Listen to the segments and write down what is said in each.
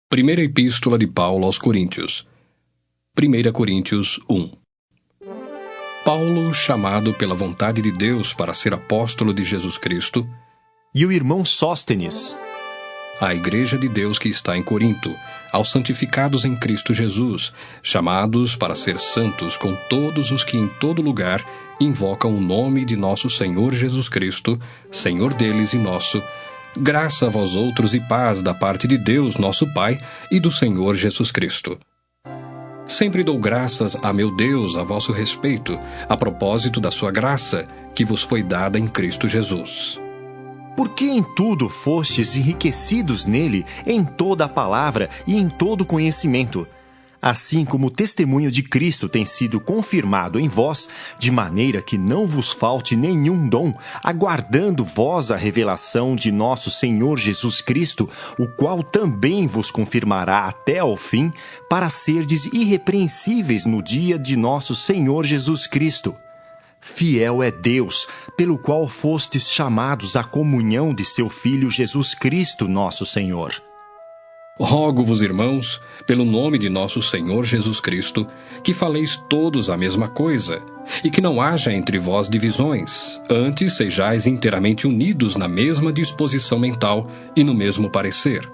Primeira Epístola de Paulo aos Coríntios. 1 Coríntios 1. Paulo, chamado pela vontade de Deus para ser apóstolo de Jesus Cristo, e o irmão Sóstenes, à igreja de Deus que está em Corinto, aos santificados em Cristo Jesus, chamados para ser santos com todos os que em todo lugar invocam o nome de nosso Senhor Jesus Cristo, Senhor deles e nosso, graça a vós outros e paz da parte de Deus, nosso Pai, e do Senhor Jesus Cristo. Sempre dou graças a meu Deus a vosso respeito, a propósito da sua graça, que vos foi dada em Cristo Jesus. porque em tudo fostes enriquecidos nele, em toda a palavra e em todo conhecimento, assim como o testemunho de Cristo tem sido confirmado em vós, de maneira que não vos falte nenhum dom, aguardando vós a revelação de nosso Senhor Jesus Cristo, o qual também vos confirmará até ao fim, para serdes irrepreensíveis no dia de nosso Senhor Jesus Cristo. Fiel é Deus, pelo qual fostes chamados à comunhão de seu Filho Jesus Cristo, nosso Senhor. Rogo-vos, irmãos, pelo nome de nosso Senhor Jesus Cristo, que faleis todos a mesma coisa, e que não haja entre vós divisões, antes sejais inteiramente unidos na mesma disposição mental e no mesmo parecer.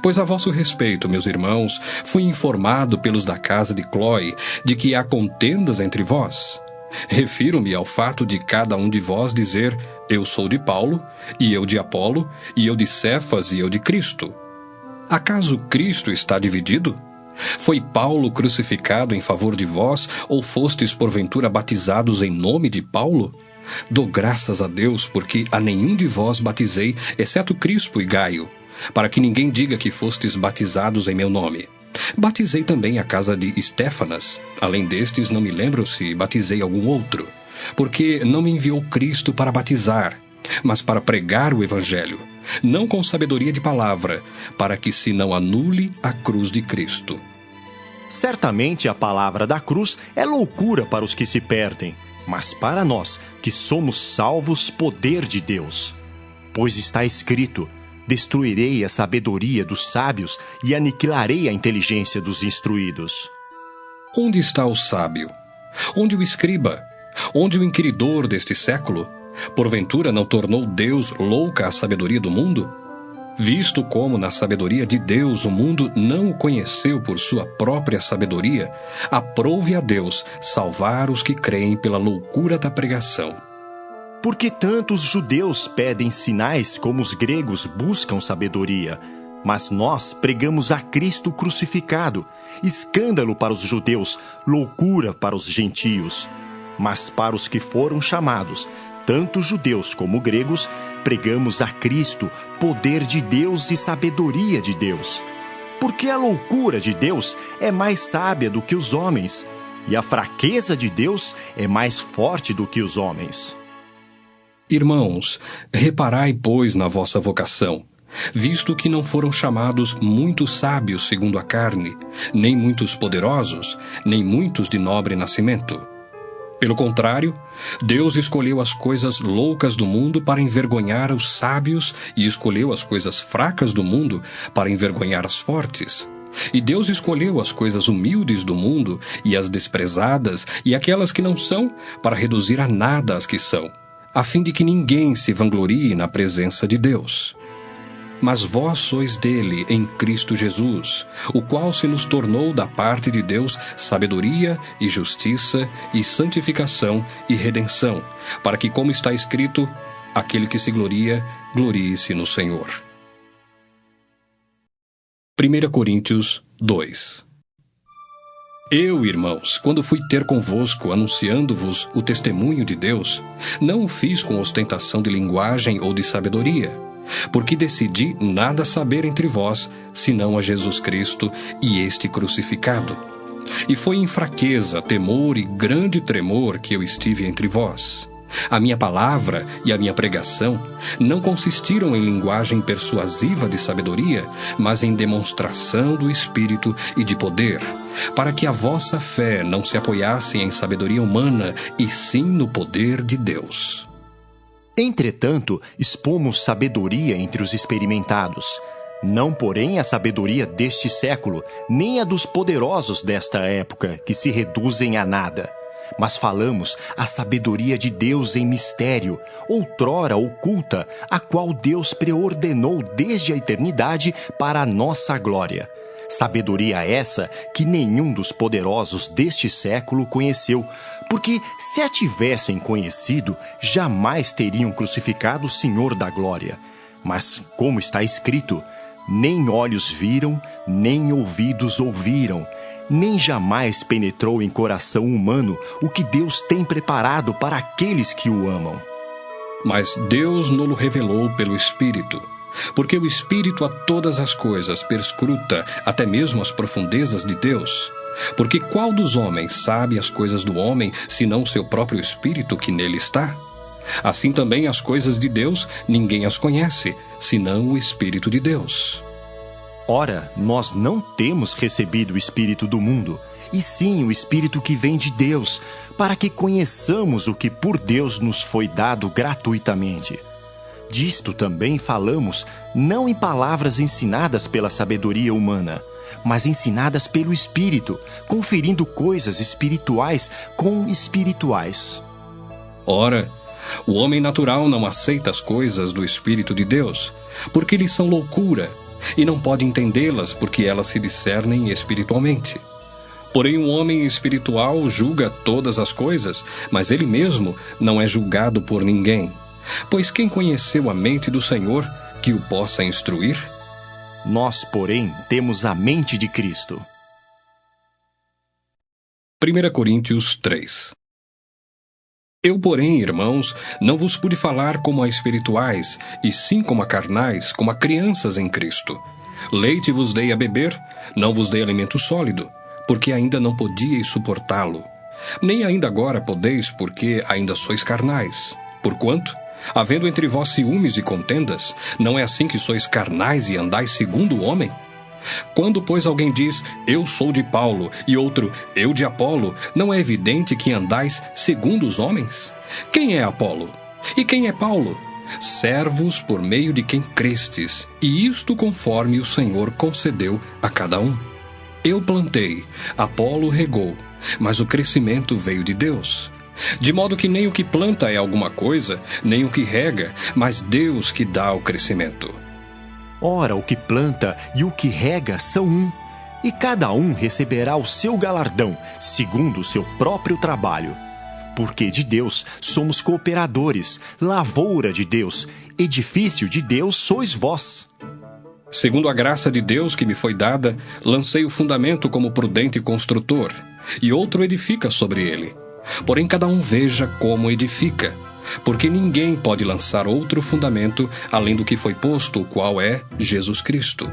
Pois a vosso respeito, meus irmãos, fui informado pelos da casa de Cloe de que há contendas entre vós. Refiro-me ao fato de cada um de vós dizer, eu sou de Paulo, e eu de Apolo, e eu de Cefas, e eu de Cristo. Acaso Cristo está dividido? Foi Paulo crucificado em favor de vós, ou fostes porventura batizados em nome de Paulo? Dou graças a Deus, porque a nenhum de vós batizei, exceto Crispo e Gaio, para que ninguém diga que fostes batizados em meu nome. Batizei também a casa de Estéfanas. Além destes, não me lembro se batizei algum outro, porque não me enviou Cristo para batizar, mas para pregar o Evangelho, não com sabedoria de palavra, para que se não anule a cruz de Cristo. Certamente a palavra da cruz é loucura para os que se perdem, mas para nós, que somos salvos, poder de Deus. Pois está escrito, destruirei a sabedoria dos sábios e aniquilarei a inteligência dos instruídos. Onde está o sábio? Onde o escriba? Onde o inquiridor deste século? Porventura não tornou Deus louca a sabedoria do mundo? Visto como na sabedoria de Deus o mundo não o conheceu por sua própria sabedoria, aprouve a Deus salvar os que creem pela loucura da pregação. Porque tanto os judeus pedem sinais como os gregos buscam sabedoria. Mas nós pregamos a Cristo crucificado, escândalo para os judeus, loucura para os gentios. Mas para os que foram chamados, tanto judeus como gregos, pregamos a Cristo, poder de Deus e sabedoria de Deus. Porque a loucura de Deus é mais sábia do que os homens, e a fraqueza de Deus é mais forte do que os homens. Irmãos, reparai, pois, na vossa vocação, visto que não foram chamados muitos sábios segundo a carne, nem muitos poderosos, nem muitos de nobre nascimento. Pelo contrário, Deus escolheu as coisas loucas do mundo para envergonhar os sábios e escolheu as coisas fracas do mundo para envergonhar as fortes. E Deus escolheu as coisas humildes do mundo e as desprezadas e aquelas que não são para reduzir a nada as que são, a fim de que ninguém se vanglorie na presença de Deus. Mas vós sois dele em Cristo Jesus, o qual se nos tornou da parte de Deus sabedoria e justiça e santificação e redenção, para que, como está escrito, aquele que se gloria, glorie-se no Senhor. 1 Coríntios 2. Eu, irmãos, quando fui ter convosco, anunciando-vos o testemunho de Deus, não o fiz com ostentação de linguagem ou de sabedoria, porque decidi nada saber entre vós, senão a Jesus Cristo e este crucificado. E foi em fraqueza, temor e grande tremor que eu estive entre vós. A minha palavra e a minha pregação não consistiram em linguagem persuasiva de sabedoria, mas em demonstração do Espírito e de poder, para que a vossa fé não se apoiasse em sabedoria humana, e sim no poder de Deus. Entretanto, expomos sabedoria entre os experimentados, Não, porém, a sabedoria deste século, nem a dos poderosos desta época, que se reduzem a nada. Mas falamos a sabedoria de Deus em mistério, outrora oculta, a qual Deus preordenou desde a eternidade para a nossa glória. Sabedoria essa que nenhum dos poderosos deste século conheceu, porque se a tivessem conhecido, jamais teriam crucificado o Senhor da glória. Mas, como está escrito, nem olhos viram, nem ouvidos ouviram, nem jamais penetrou em coração humano o que Deus tem preparado para aqueles que o amam. Mas Deus nos revelou pelo Espírito, porque o Espírito a todas as coisas perscruta até mesmo as profundezas de Deus. Porque qual dos homens sabe as coisas do homem, senão o seu próprio Espírito que nele está? Assim também as coisas de Deus ninguém as conhece, senão o Espírito de Deus. Ora, nós não temos recebido o Espírito do mundo, e sim o Espírito que vem de Deus, para que conheçamos o que por Deus nos foi dado gratuitamente. Disto também falamos, não em palavras ensinadas pela sabedoria humana, mas ensinadas pelo Espírito, conferindo coisas espirituais com espirituais. Ora, o homem natural não aceita as coisas do Espírito de Deus, porque lhes são loucura, e não pode entendê-las porque elas se discernem espiritualmente. Porém, um homem espiritual julga todas as coisas, mas ele mesmo não é julgado por ninguém. Pois quem conheceu a mente do Senhor que o possa instruir? Nós, porém, temos a mente de Cristo. 1 Coríntios 3. Eu, porém, irmãos, não vos pude falar como a espirituais, e sim como a carnais, como a crianças em Cristo. Leite vos dei a beber, não vos dei alimento sólido, porque ainda não podíeis suportá-lo. Nem ainda agora podeis, porque ainda sois carnais. Porquanto, havendo entre vós ciúmes e contendas, não é assim que sois carnais e andais segundo o homem? Quando, pois, alguém diz, eu sou de Paulo, e outro, eu de Apolo, não é evidente que andais segundo os homens? Quem é Apolo? E quem é Paulo? Servos por meio de quem crestes, e isto conforme o Senhor concedeu a cada um. Eu plantei, Apolo regou, mas o crescimento veio de Deus. De modo que nem o que planta é alguma coisa, nem o que rega, mas Deus que dá o crescimento. Ora, o que planta e o que rega são um, e cada um receberá o seu galardão, segundo o seu próprio trabalho. Porque de Deus somos cooperadores, lavoura de Deus, edifício de Deus sois vós. Segundo a graça de Deus que me foi dada, lancei o fundamento como prudente construtor, e outro edifica sobre ele. Porém, cada um veja como edifica, porque ninguém pode lançar outro fundamento além do que foi posto, o qual é Jesus Cristo.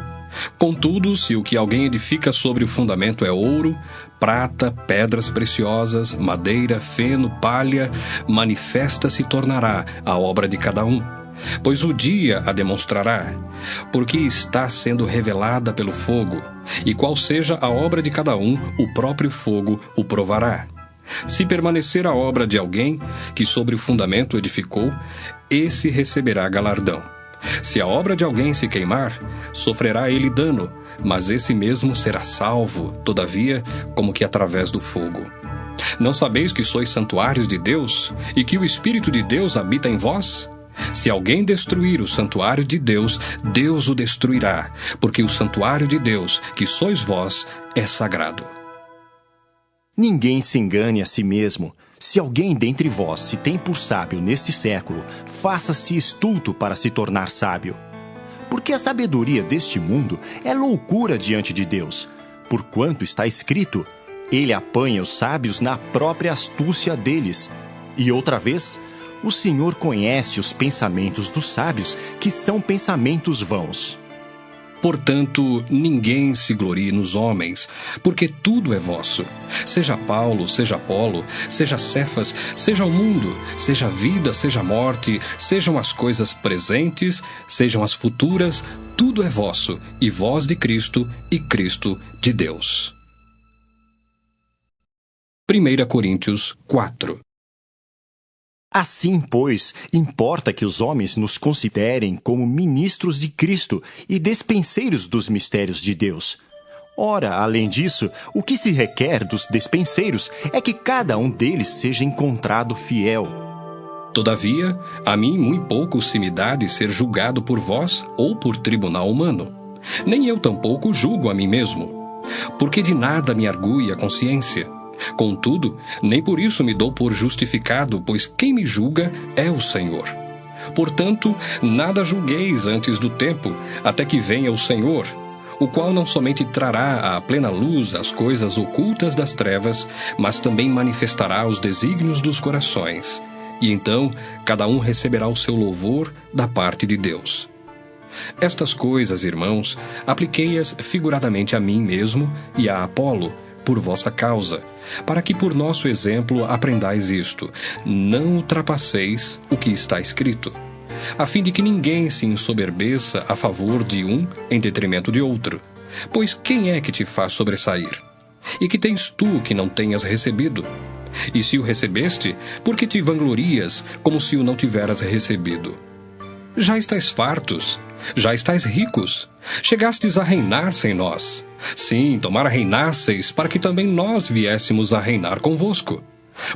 Contudo, se o que alguém edifica sobre o fundamento é ouro, prata, pedras preciosas, madeira, feno, palha, manifesta se tornará a obra de cada um, pois o dia a demonstrará, porque está sendo revelada pelo fogo, e qual seja a obra de cada um, o próprio fogo o provará. Se permanecer a obra de alguém que sobre o fundamento edificou, esse receberá galardão. Se a obra de alguém se queimar, sofrerá ele dano, mas esse mesmo será salvo, todavia, como que através do fogo. Não sabeis que sois santuários de Deus, e que o Espírito de Deus habita em vós? Se alguém destruir o santuário de Deus, Deus o destruirá, porque o santuário de Deus, que sois vós, é sagrado. Ninguém se engane a si mesmo. Se alguém dentre vós se tem por sábio neste século, faça-se estulto para se tornar sábio. Porque a sabedoria deste mundo é loucura diante de Deus. Porquanto está escrito, ele apanha os sábios na própria astúcia deles. E outra vez, o Senhor conhece os pensamentos dos sábios, que são pensamentos vãos. Portanto, ninguém se glorie nos homens, porque tudo é vosso. Seja Paulo, seja Apolo, seja Cefas, seja o mundo, seja a vida, seja a morte, sejam as coisas presentes, sejam as futuras, tudo é vosso, e vós de Cristo, e Cristo de Deus. 1 Coríntios 4. Assim, pois, importa que os homens nos considerem como ministros de Cristo e despenseiros dos mistérios de Deus. Ora, além disso, o que se requer dos despenseiros é que cada um deles seja encontrado fiel. Todavia, a mim muito pouco se me dá de ser julgado por vós ou por tribunal humano. Nem eu tampouco julgo a mim mesmo, porque de nada me argui a consciência. Contudo, nem por isso me dou por justificado, pois quem me julga é o Senhor. Portanto, nada julgueis antes do tempo, até que venha o Senhor, o qual não somente trará à plena luz as coisas ocultas das trevas, mas também manifestará os desígnios dos corações. E então, cada um receberá o seu louvor da parte de Deus. Estas coisas, irmãos, apliquei-as figuradamente a mim mesmo e a Apolo, por vossa causa, para que por nosso exemplo aprendais isto: não ultrapasseis o que está escrito, a fim de que ninguém se ensoberbeça a favor de um em detrimento de outro. Pois quem é que te faz sobressair? E que tens tu que não tenhas recebido? E se o recebeste, por que te vanglorias como se o não tiveras recebido? Já estais fartos, já estais ricos, chegastes a reinar sem nós. Sim, tomara reinasseis, para que também nós viéssemos a reinar convosco.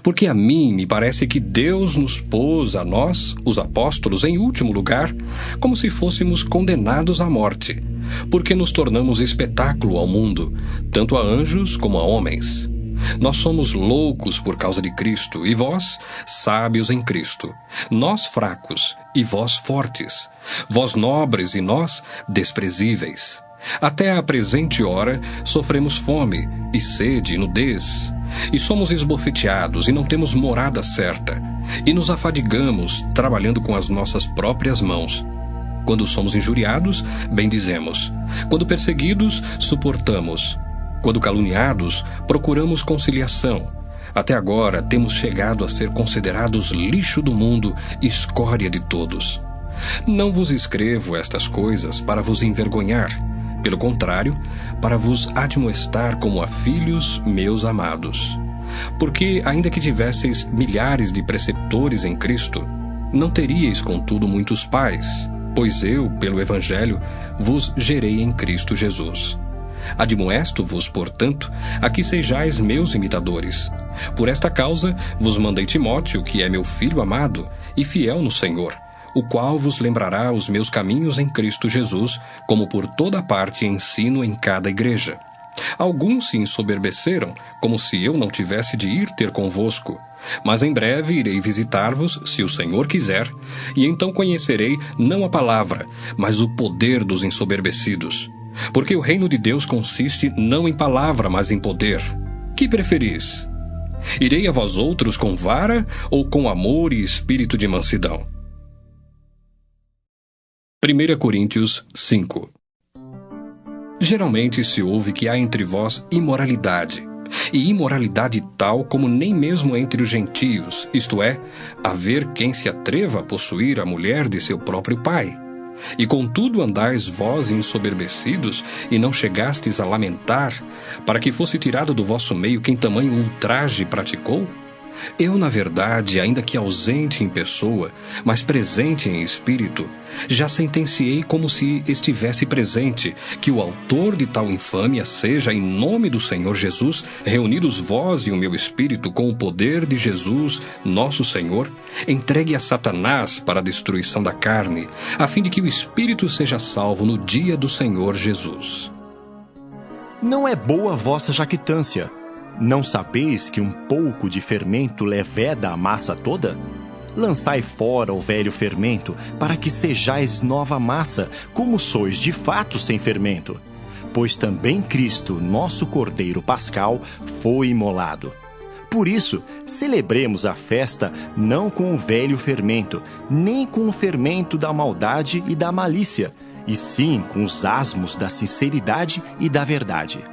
Porque a mim me parece que Deus nos pôs a nós, os apóstolos, em último lugar, como se fôssemos condenados à morte, porque nos tornamos espetáculo ao mundo, tanto a anjos como a homens. Nós somos loucos por causa de Cristo, e vós, sábios em Cristo. Nós fracos, e vós fortes. Vós nobres, e nós desprezíveis. Até à presente hora sofremos fome, e sede, e nudez. E somos esbofeteados, e não temos morada certa. E nos afadigamos, trabalhando com as nossas próprias mãos. Quando somos injuriados, bendizemos. Quando perseguidos, suportamos. Quando caluniados, procuramos conciliação. Até agora temos chegado a ser considerados lixo do mundo e escória de todos. Não vos escrevo estas coisas para vos envergonhar. Pelo contrário, para vos admoestar como a filhos meus amados. Porque, ainda que tivesseis milhares de preceptores em Cristo, não teríeis, contudo, muitos pais, pois eu, pelo Evangelho, vos gerei em Cristo Jesus. Admoesto-vos, portanto, a que sejais meus imitadores. Por esta causa vos mandei Timóteo, que é meu filho amado e fiel no Senhor, o qual vos lembrará os meus caminhos em Cristo Jesus, como por toda parte ensino em cada igreja. Alguns se ensoberbeceram, como se eu não tivesse de ir ter convosco. Mas em breve irei visitar-vos, se o Senhor quiser, e então conhecerei não a palavra, mas o poder dos ensoberbecidos. Porque o reino de Deus consiste não em palavra, mas em poder. Que preferis? Irei a vós outros com vara ou com amor e espírito de mansidão? 1 Coríntios 5. Geralmente se ouve que há entre vós imoralidade, e imoralidade tal como nem mesmo entre os gentios, isto é, haver quem se atreva a possuir a mulher de seu próprio pai. E contudo andais vós ensoberbecidos, e não chegastes a lamentar, para que fosse tirado do vosso meio quem tamanho ultraje praticou? Eu, na verdade, ainda que ausente em pessoa, mas presente em espírito, já sentenciei como se estivesse presente, que o autor de tal infâmia seja, em nome do Senhor Jesus, reunidos vós e o meu espírito com o poder de Jesus, nosso Senhor, entregue a Satanás para a destruição da carne, a fim de que o espírito seja salvo no dia do Senhor Jesus. Não é boa a vossa jactância. Não sabeis que um pouco de fermento leveda a massa toda? Lançai fora o velho fermento, para que sejais nova massa, como sois de fato sem fermento. Pois também Cristo, nosso Cordeiro Pascal, foi imolado. Por isso, celebremos a festa não com o velho fermento, nem com o fermento da maldade e da malícia, e sim com os asmos da sinceridade e da verdade.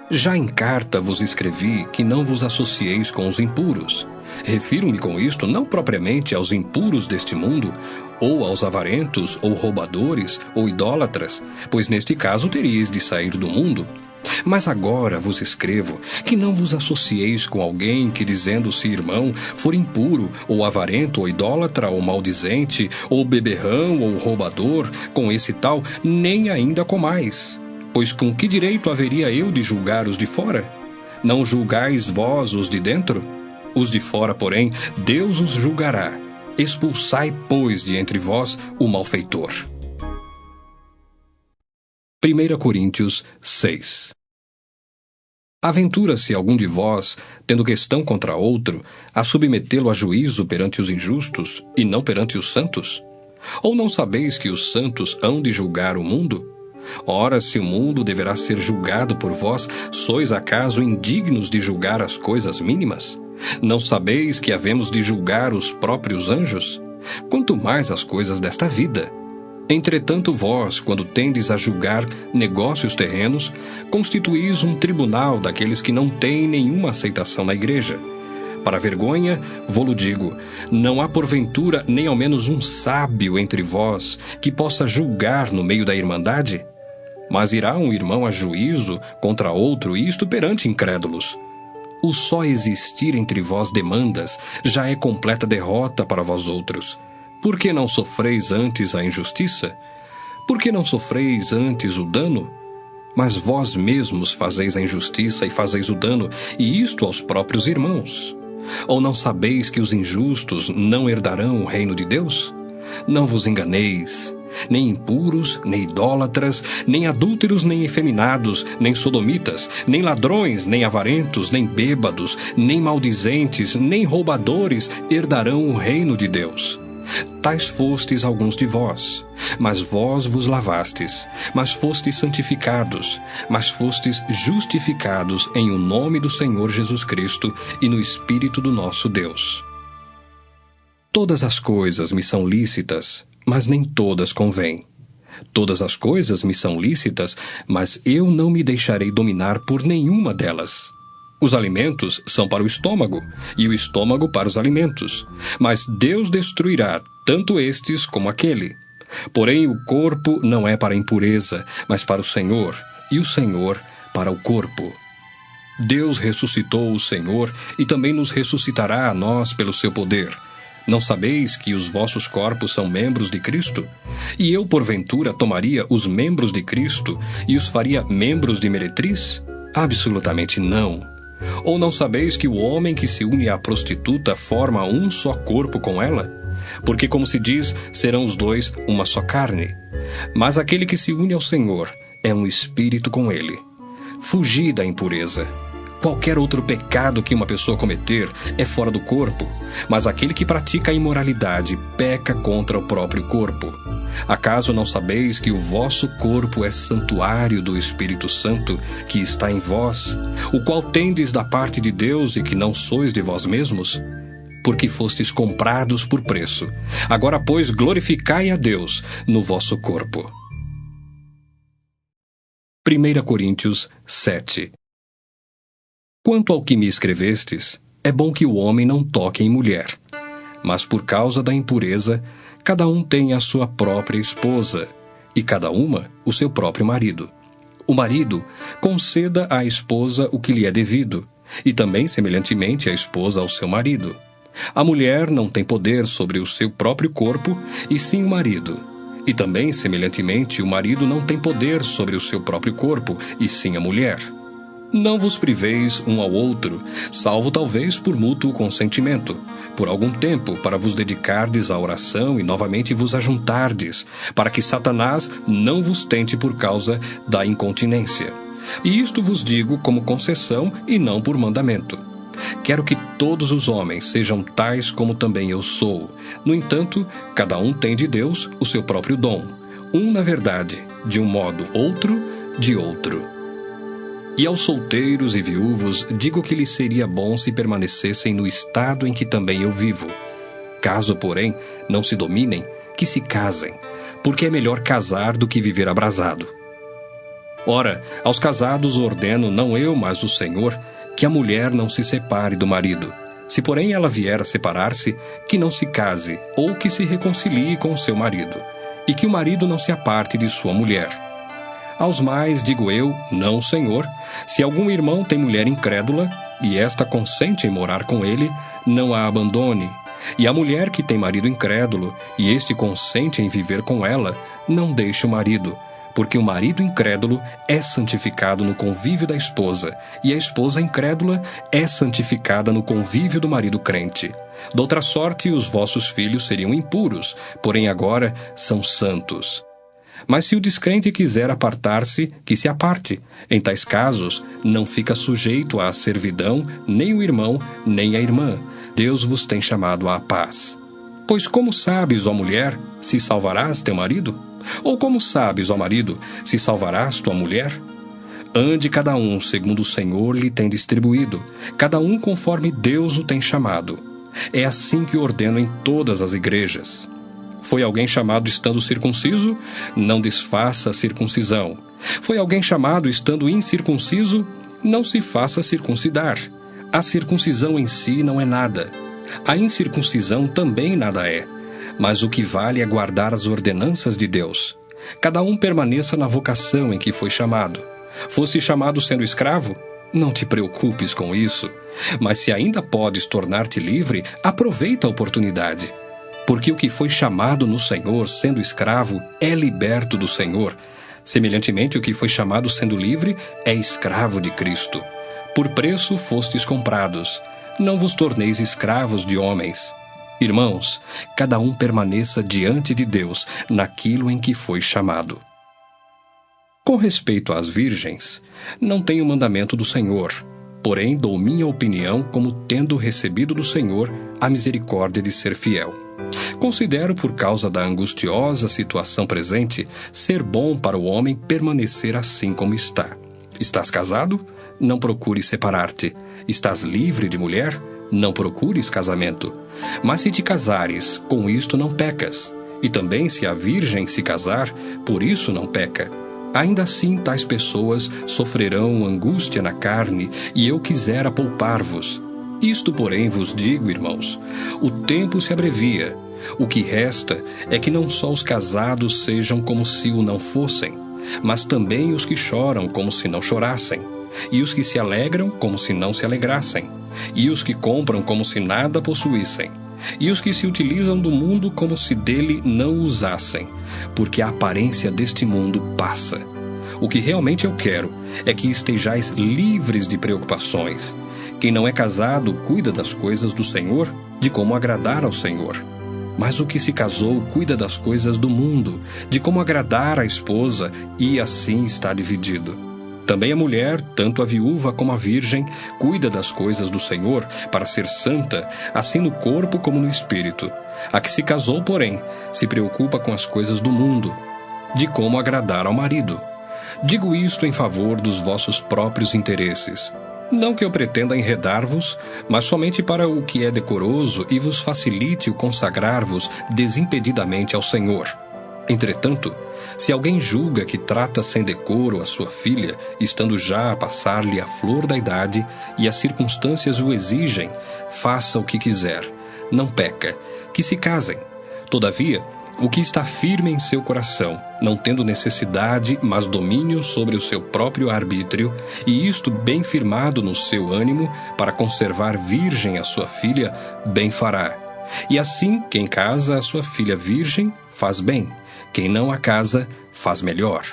Já em carta vos escrevi que não vos associeis com os impuros. Refiro-me com isto não propriamente aos impuros deste mundo, ou aos avarentos, ou roubadores, ou idólatras, pois neste caso teríeis de sair do mundo. Mas agora vos escrevo que não vos associeis com alguém que, dizendo-se irmão, for impuro, ou avarento, ou idólatra, ou maldizente, ou beberrão, ou roubador, com esse tal, nem ainda comais. Pois com que direito haveria eu de julgar os de fora? Não julgais vós os de dentro? Os de fora, porém, Deus os julgará. Expulsai, pois, de entre vós o malfeitor. 1 Coríntios 6. Aventura-se algum de vós, tendo questão contra outro, a submetê-lo a juízo perante os injustos, e não perante os santos? Ou não sabeis que os santos hão de julgar o mundo? Ora, se o mundo deverá ser julgado por vós, sois acaso indignos de julgar as coisas mínimas? Não sabeis que havemos de julgar os próprios anjos? Quanto mais as coisas desta vida. Entretanto vós, quando tendes a julgar negócios terrenos, constituís um tribunal daqueles que não têm nenhuma aceitação na igreja. Para vergonha, vô-lo digo, não há porventura nem ao menos um sábio entre vós que possa julgar no meio da irmandade? Mas irá um irmão a juízo contra outro, e isto perante incrédulos. O só existir entre vós demandas já é completa derrota para vós outros. Por que não sofreis antes a injustiça? Por que não sofreis antes o dano? Mas vós mesmos fazeis a injustiça e fazeis o dano, e isto aos próprios irmãos. Ou não sabeis que os injustos não herdarão o reino de Deus? Não vos enganeis. Nem impuros, nem idólatras, nem adúlteros, nem efeminados, nem sodomitas, nem ladrões, nem avarentos, nem bêbados, nem maldizentes, nem roubadores herdarão o reino de Deus. Tais fostes alguns de vós, mas vós vos lavastes, mas fostes santificados, mas fostes justificados em o nome do Senhor Jesus Cristo e no Espírito do nosso Deus. Todas as coisas me são lícitas, mas nem todas convêm. Todas as coisas me são lícitas, mas eu não me deixarei dominar por nenhuma delas. Os alimentos são para o estômago, e o estômago para os alimentos. Mas Deus destruirá tanto estes como aquele. Porém, o corpo não é para a impureza, mas para o Senhor, e o Senhor para o corpo. Deus ressuscitou o Senhor, e também nos ressuscitará a nós pelo seu poder. Não sabeis que os vossos corpos são membros de Cristo? E eu, porventura, tomaria os membros de Cristo e os faria membros de meretriz? Absolutamente não. Ou não sabeis que o homem que se une à prostituta forma um só corpo com ela? Porque, como se diz, serão os dois uma só carne. Mas aquele que se une ao Senhor é um espírito com ele. Fugi da impureza. Qualquer outro pecado que uma pessoa cometer é fora do corpo, mas aquele que pratica a imoralidade peca contra o próprio corpo. Acaso não sabeis que o vosso corpo é santuário do Espírito Santo, que está em vós, o qual tendes da parte de Deus e que não sois de vós mesmos? Porque fostes comprados por preço. Agora, pois, glorificai a Deus no vosso corpo. 1 Coríntios 7. Quanto ao que me escrevestes, é bom que o homem não toque em mulher. Mas por causa da impureza, cada um tem a sua própria esposa, e cada uma o seu próprio marido. O marido conceda à esposa o que lhe é devido, e também, semelhantemente, a esposa ao seu marido. A mulher não tem poder sobre o seu próprio corpo, e sim o marido. E também, semelhantemente, o marido não tem poder sobre o seu próprio corpo, e sim a mulher. Não vos priveis um ao outro, salvo talvez por mútuo consentimento, por algum tempo, para vos dedicardes à oração e novamente vos ajuntardes, para que Satanás não vos tente por causa da incontinência. E isto vos digo como concessão e não por mandamento. Quero que todos os homens sejam tais como também eu sou. No entanto, cada um tem de Deus o seu próprio dom. Um, na verdade, de um modo, outro, de outro. E aos solteiros e viúvos digo que lhes seria bom se permanecessem no estado em que também eu vivo. Caso, porém, não se dominem, que se casem, porque é melhor casar do que viver abrasado. Ora, aos casados ordeno, não eu, mas o Senhor, que a mulher não se separe do marido. Se, porém, ela vier a separar-se, que não se case, ou que se reconcilie com o seu marido, e que o marido não se aparte de sua mulher. Aos mais digo eu, não, Senhor, se algum irmão tem mulher incrédula, e esta consente em morar com ele, não a abandone. E a mulher que tem marido incrédulo, e este consente em viver com ela, não deixe o marido, porque o marido incrédulo é santificado no convívio da esposa, e a esposa incrédula é santificada no convívio do marido crente. Doutra sorte, os vossos filhos seriam impuros, porém agora são santos. Mas se o descrente quiser apartar-se, que se aparte. Em tais casos, não fica sujeito à servidão nem o irmão, nem a irmã. Deus vos tem chamado à paz. Pois como sabes, ó mulher, se salvarás teu marido? Ou como sabes, ó marido, se salvarás tua mulher? Ande cada um segundo o Senhor lhe tem distribuído, cada um conforme Deus o tem chamado. É assim que ordeno em todas as igrejas. Foi alguém chamado estando circunciso? Não desfaça a circuncisão. Foi alguém chamado estando incircunciso? Não se faça circuncidar. A circuncisão em si não é nada. A incircuncisão também nada é. Mas o que vale é guardar as ordenanças de Deus. Cada um permaneça na vocação em que foi chamado. Fosse chamado sendo escravo? Não te preocupes com isso. Mas se ainda podes tornar-te livre, aproveita a oportunidade. Porque o que foi chamado no Senhor, sendo escravo, é liberto do Senhor. Semelhantemente, o que foi chamado sendo livre, é escravo de Cristo. Por preço fostes comprados. Não vos torneis escravos de homens. Irmãos, cada um permaneça diante de Deus, naquilo em que foi chamado. Com respeito às virgens, não tenho mandamento do Senhor, porém dou minha opinião como tendo recebido do Senhor a misericórdia de ser fiel. Considero, por causa da angustiosa situação presente, ser bom para o homem permanecer assim como está. Estás casado? Não procures separar-te. Estás livre de mulher? Não procures casamento. Mas se te casares, com isto não pecas. E também se a virgem se casar, por isso não peca. Ainda assim, tais pessoas sofrerão angústia na carne, e eu quisera poupar-vos. Isto, porém, vos digo, irmãos, o tempo se abrevia. O que resta é que não só os casados sejam como se o não fossem, mas também os que choram como se não chorassem, e os que se alegram como se não se alegrassem, e os que compram como se nada possuíssem, e os que se utilizam do mundo como se dele não usassem, porque a aparência deste mundo passa. O que realmente eu quero é que estejais livres de preocupações. Quem não é casado cuida das coisas do Senhor, de como agradar ao Senhor. Mas o que se casou cuida das coisas do mundo, de como agradar à esposa, e assim está dividido. Também a mulher, tanto a viúva como a virgem, cuida das coisas do Senhor, para ser santa, assim no corpo como no espírito. A que se casou, porém, se preocupa com as coisas do mundo, de como agradar ao marido. Digo isto em favor dos vossos próprios interesses. Não que eu pretenda enredar-vos, mas somente para o que é decoroso e vos facilite o consagrar-vos desimpedidamente ao Senhor. Entretanto, se alguém julga que trata sem decoro a sua filha, estando já a passar-lhe a flor da idade, e as circunstâncias o exigem, faça o que quiser. Não peca, que se casem. Todavia, o que está firme em seu coração, não tendo necessidade, mas domínio sobre o seu próprio arbítrio, e isto bem firmado no seu ânimo, para conservar virgem a sua filha, bem fará. E assim, quem casa a sua filha virgem, faz bem. Quem não a casa, faz melhor.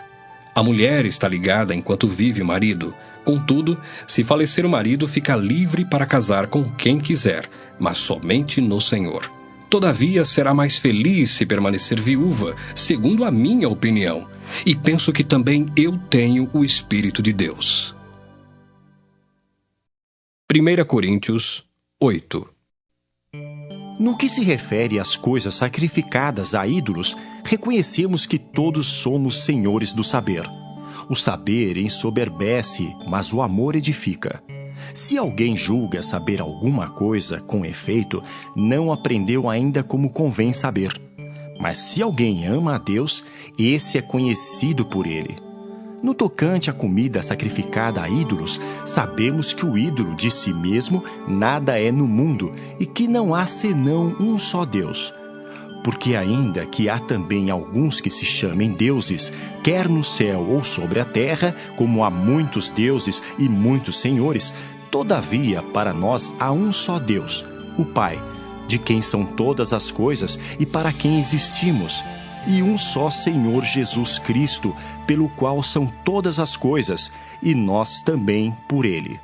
A mulher está ligada enquanto vive o marido. Contudo, se falecer o marido, fica livre para casar com quem quiser, mas somente no Senhor. Todavia, será mais feliz se permanecer viúva, segundo a minha opinião. E penso que também eu tenho o Espírito de Deus. 1 Coríntios 8. No que se refere às coisas sacrificadas a ídolos, reconhecemos que todos somos senhores do saber. O saber ensoberbece, mas o amor edifica. Se alguém julga saber alguma coisa, com efeito, não aprendeu ainda como convém saber. Mas se alguém ama a Deus, esse é conhecido por ele. No tocante à comida sacrificada a ídolos, sabemos que o ídolo de si mesmo nada é no mundo e que não há senão um só Deus. Porque ainda que há também alguns que se chamem deuses, quer no céu ou sobre a terra, como há muitos deuses e muitos senhores, todavia para nós há um só Deus, o Pai, de quem são todas as coisas e para quem existimos, e um só Senhor Jesus Cristo, pelo qual são todas as coisas, e nós também por ele.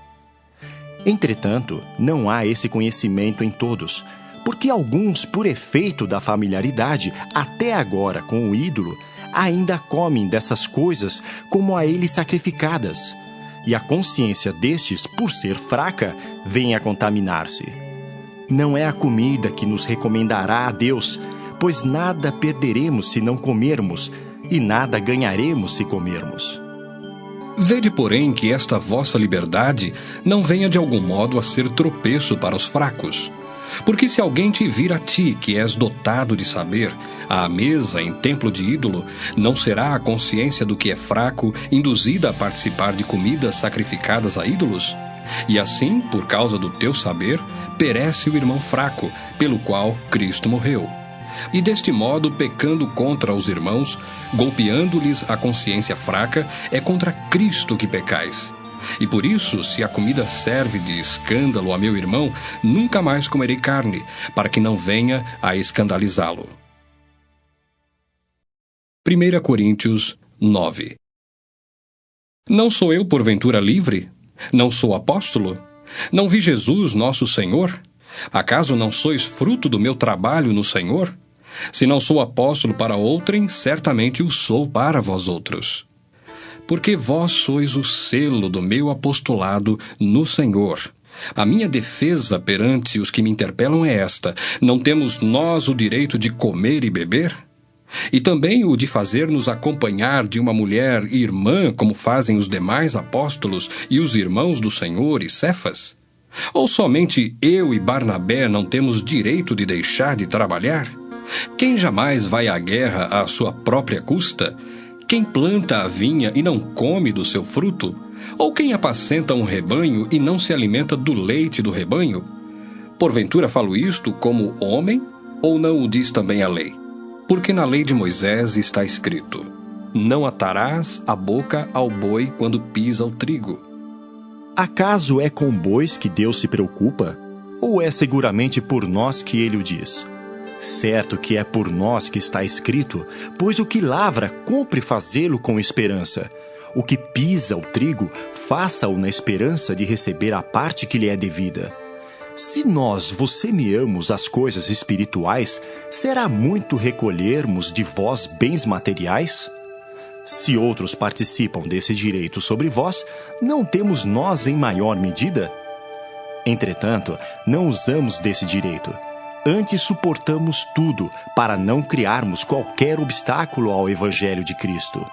Entretanto, não há esse conhecimento em todos, porque alguns, por efeito da familiaridade, até agora com o ídolo, ainda comem dessas coisas como a ele sacrificadas, e a consciência destes, por ser fraca, vem a contaminar-se. Não é a comida que nos recomendará a Deus, pois nada perderemos se não comermos, e nada ganharemos se comermos. Vede, porém, que esta vossa liberdade não venha de algum modo a ser tropeço para os fracos. Porque se alguém te vir a ti, que és dotado de saber, à mesa em templo de ídolo, não será a consciência do que é fraco induzida a participar de comidas sacrificadas a ídolos? E assim, por causa do teu saber, perece o irmão fraco, pelo qual Cristo morreu. E deste modo, pecando contra os irmãos, golpeando-lhes a consciência fraca, é contra Cristo que pecais. E por isso, se a comida serve de escândalo a meu irmão, nunca mais comerei carne, para que não venha a escandalizá-lo. 1 Coríntios 9. Não sou eu, porventura, livre? Não sou apóstolo? Não vi Jesus, nosso Senhor? Acaso não sois fruto do meu trabalho no Senhor? Se não sou apóstolo para outrem, certamente o sou para vós outros. Porque vós sois o selo do meu apostolado no Senhor. A minha defesa perante os que me interpelam é esta: não temos nós o direito de comer e beber? E também o de fazer-nos acompanhar de uma mulher irmã, como fazem os demais apóstolos e os irmãos do Senhor e Cefas? Ou somente eu e Barnabé não temos direito de deixar de trabalhar? Quem jamais vai à guerra à sua própria custa? Quem planta a vinha e não come do seu fruto? Ou quem apacenta um rebanho e não se alimenta do leite do rebanho? Porventura falo isto como homem, ou não o diz também a lei? Porque na lei de Moisés está escrito: não atarás a boca ao boi quando pisa o trigo. Acaso é com bois que Deus se preocupa? Ou é seguramente por nós que ele o diz? Certo que é por nós que está escrito, pois o que lavra cumpre fazê-lo com esperança. O que pisa o trigo, faça-o na esperança de receber a parte que lhe é devida. Se nós vos semeamos as coisas espirituais, será muito recolhermos de vós bens materiais? Se outros participam desse direito sobre vós, não temos nós em maior medida? Entretanto, não usamos desse direito. Antes suportamos tudo, para não criarmos qualquer obstáculo ao Evangelho de Cristo.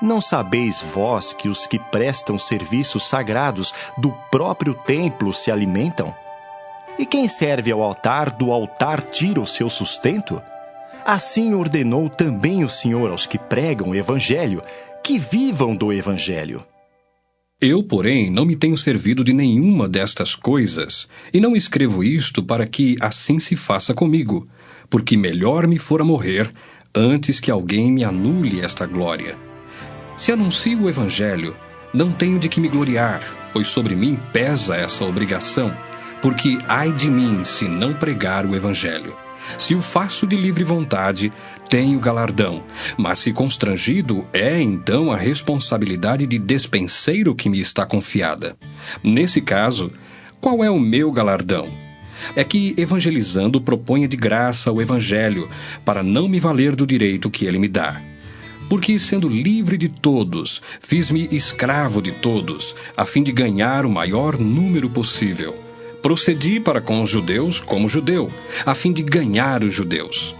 Não sabeis vós que os que prestam serviços sagrados do próprio templo se alimentam? E quem serve ao altar, do altar tira o seu sustento? Assim ordenou também o Senhor aos que pregam o Evangelho, que vivam do Evangelho. Eu, porém, não me tenho servido de nenhuma destas coisas, e não escrevo isto para que assim se faça comigo, porque melhor me fora morrer antes que alguém me anule esta glória. Se anuncio o Evangelho, não tenho de que me gloriar, pois sobre mim pesa essa obrigação, porque ai de mim se não pregar o Evangelho. Se o faço de livre vontade, tenho galardão, mas se constrangido, é então a responsabilidade de despenseiro que me está confiada. Nesse caso, qual é o meu galardão? É que, evangelizando, proponha de graça o Evangelho, para não me valer do direito que ele me dá. Porque, sendo livre de todos, fiz-me escravo de todos, a fim de ganhar o maior número possível. Procedi para com os judeus como judeu, a fim de ganhar os judeus.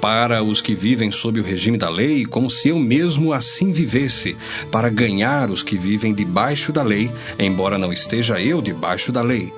Para os que vivem sob o regime da lei, como se eu mesmo assim vivesse, para ganhar os que vivem debaixo da lei, embora não esteja eu debaixo da lei.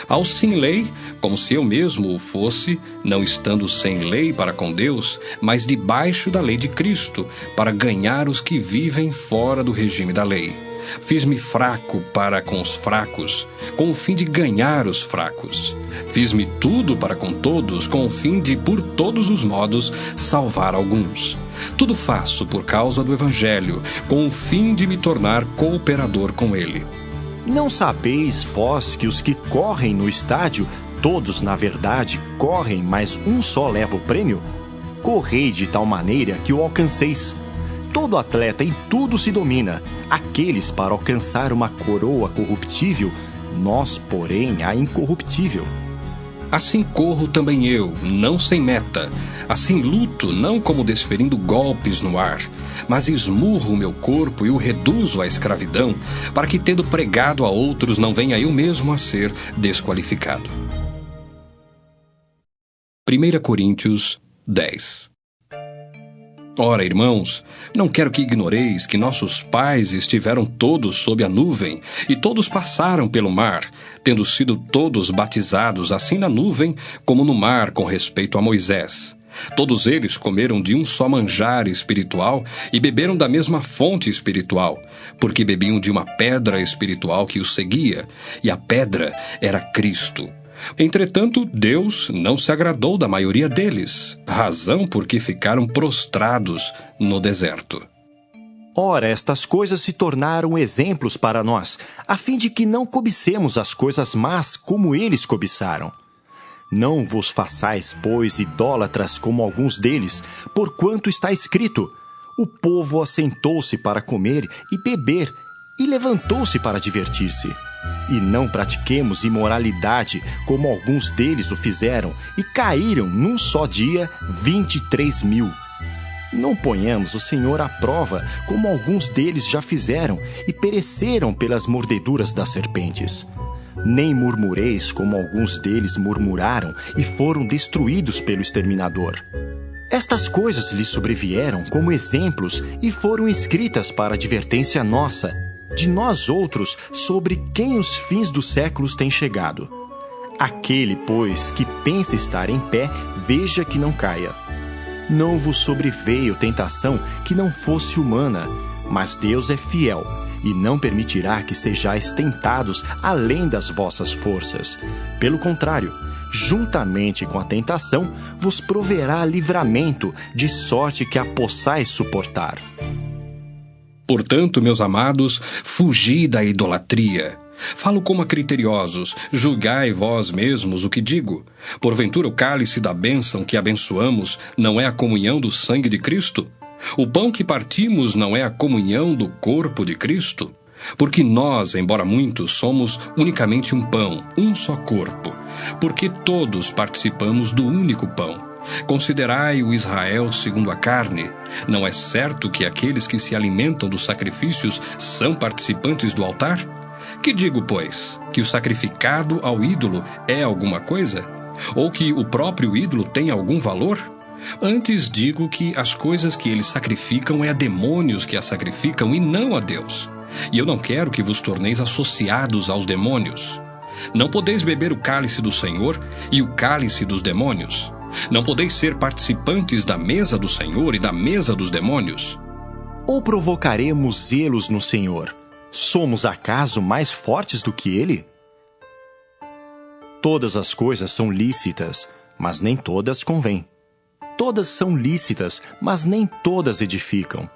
Aos sem lei, como se eu mesmo o fosse, não estando sem lei para com Deus, mas debaixo da lei de Cristo, para ganhar os que vivem fora do regime da lei. Fiz-me fraco para com os fracos, com o fim de ganhar os fracos. Fiz-me tudo para com todos, com o fim de, por todos os modos, salvar alguns. Tudo faço por causa do Evangelho, com o fim de me tornar cooperador com ele. Não sabeis vós que os que correm no estádio, todos na verdade correm, mas um só leva o prêmio? Correi de tal maneira que o alcanceis. Todo atleta em tudo se domina, aqueles para alcançar uma coroa corruptível, nós, porém, a incorruptível. Assim corro também eu, não sem meta. Assim luto, não como desferindo golpes no ar, mas esmurro o meu corpo e o reduzo à escravidão, para que, tendo pregado a outros, não venha eu mesmo a ser desqualificado. 1 Coríntios 10. Ora, irmãos, não quero que ignoreis que nossos pais estiveram todos sob a nuvem, e todos passaram pelo mar, tendo sido todos batizados assim na nuvem como no mar com respeito a Moisés. Todos eles comeram de um só manjar espiritual e beberam da mesma fonte espiritual, porque bebiam de uma pedra espiritual que os seguia, e a pedra era Cristo. Entretanto, Deus não se agradou da maioria deles, razão porque ficaram prostrados no deserto. Ora, estas coisas se tornaram exemplos para nós, a fim de que não cobicemos as coisas más como eles cobiçaram. Não vos façais, pois, idólatras como alguns deles, porquanto está escrito: o povo assentou-se para comer e beber, e levantou-se para divertir-se. E não pratiquemos imoralidade, como alguns deles o fizeram, e caíram num só dia 23.000. Não ponhamos o Senhor à prova, como alguns deles já fizeram, e pereceram pelas mordeduras das serpentes. Nem murmureis, como alguns deles murmuraram, e foram destruídos pelo exterminador. Estas coisas lhes sobrevieram como exemplos, e foram escritas para advertência nossa, de nós outros, sobre quem os fins dos séculos têm chegado. Aquele, pois, que pensa estar em pé, veja que não caia. Não vos sobreveio tentação que não fosse humana, mas Deus é fiel, e não permitirá que sejais tentados além das vossas forças. Pelo contrário, juntamente com a tentação, vos proverá livramento, de sorte que a possais suportar. Portanto, meus amados, fugi da idolatria. Falo como a criteriosos, julgai vós mesmos o que digo. Porventura o cálice da bênção que abençoamos não é a comunhão do sangue de Cristo? O pão que partimos não é a comunhão do corpo de Cristo? Porque nós, embora muitos, somos unicamente um pão, um só corpo, porque todos participamos do único pão. Considerai o Israel segundo a carne. Não é certo que aqueles que se alimentam dos sacrifícios são participantes do altar? Que digo, pois? Que o sacrificado ao ídolo é alguma coisa? Ou que o próprio ídolo tem algum valor? Antes digo que as coisas que eles sacrificam é a demônios que as sacrificam e não a Deus. E eu não quero que vos torneis associados aos demônios. Não podeis beber o cálice do Senhor e o cálice dos demônios. Não podeis ser participantes da mesa do Senhor e da mesa dos demônios. Ou provocaremos zelos no Senhor? Somos acaso mais fortes do que Ele? Todas as coisas são lícitas, mas nem todas convêm. Todas são lícitas, mas nem todas edificam.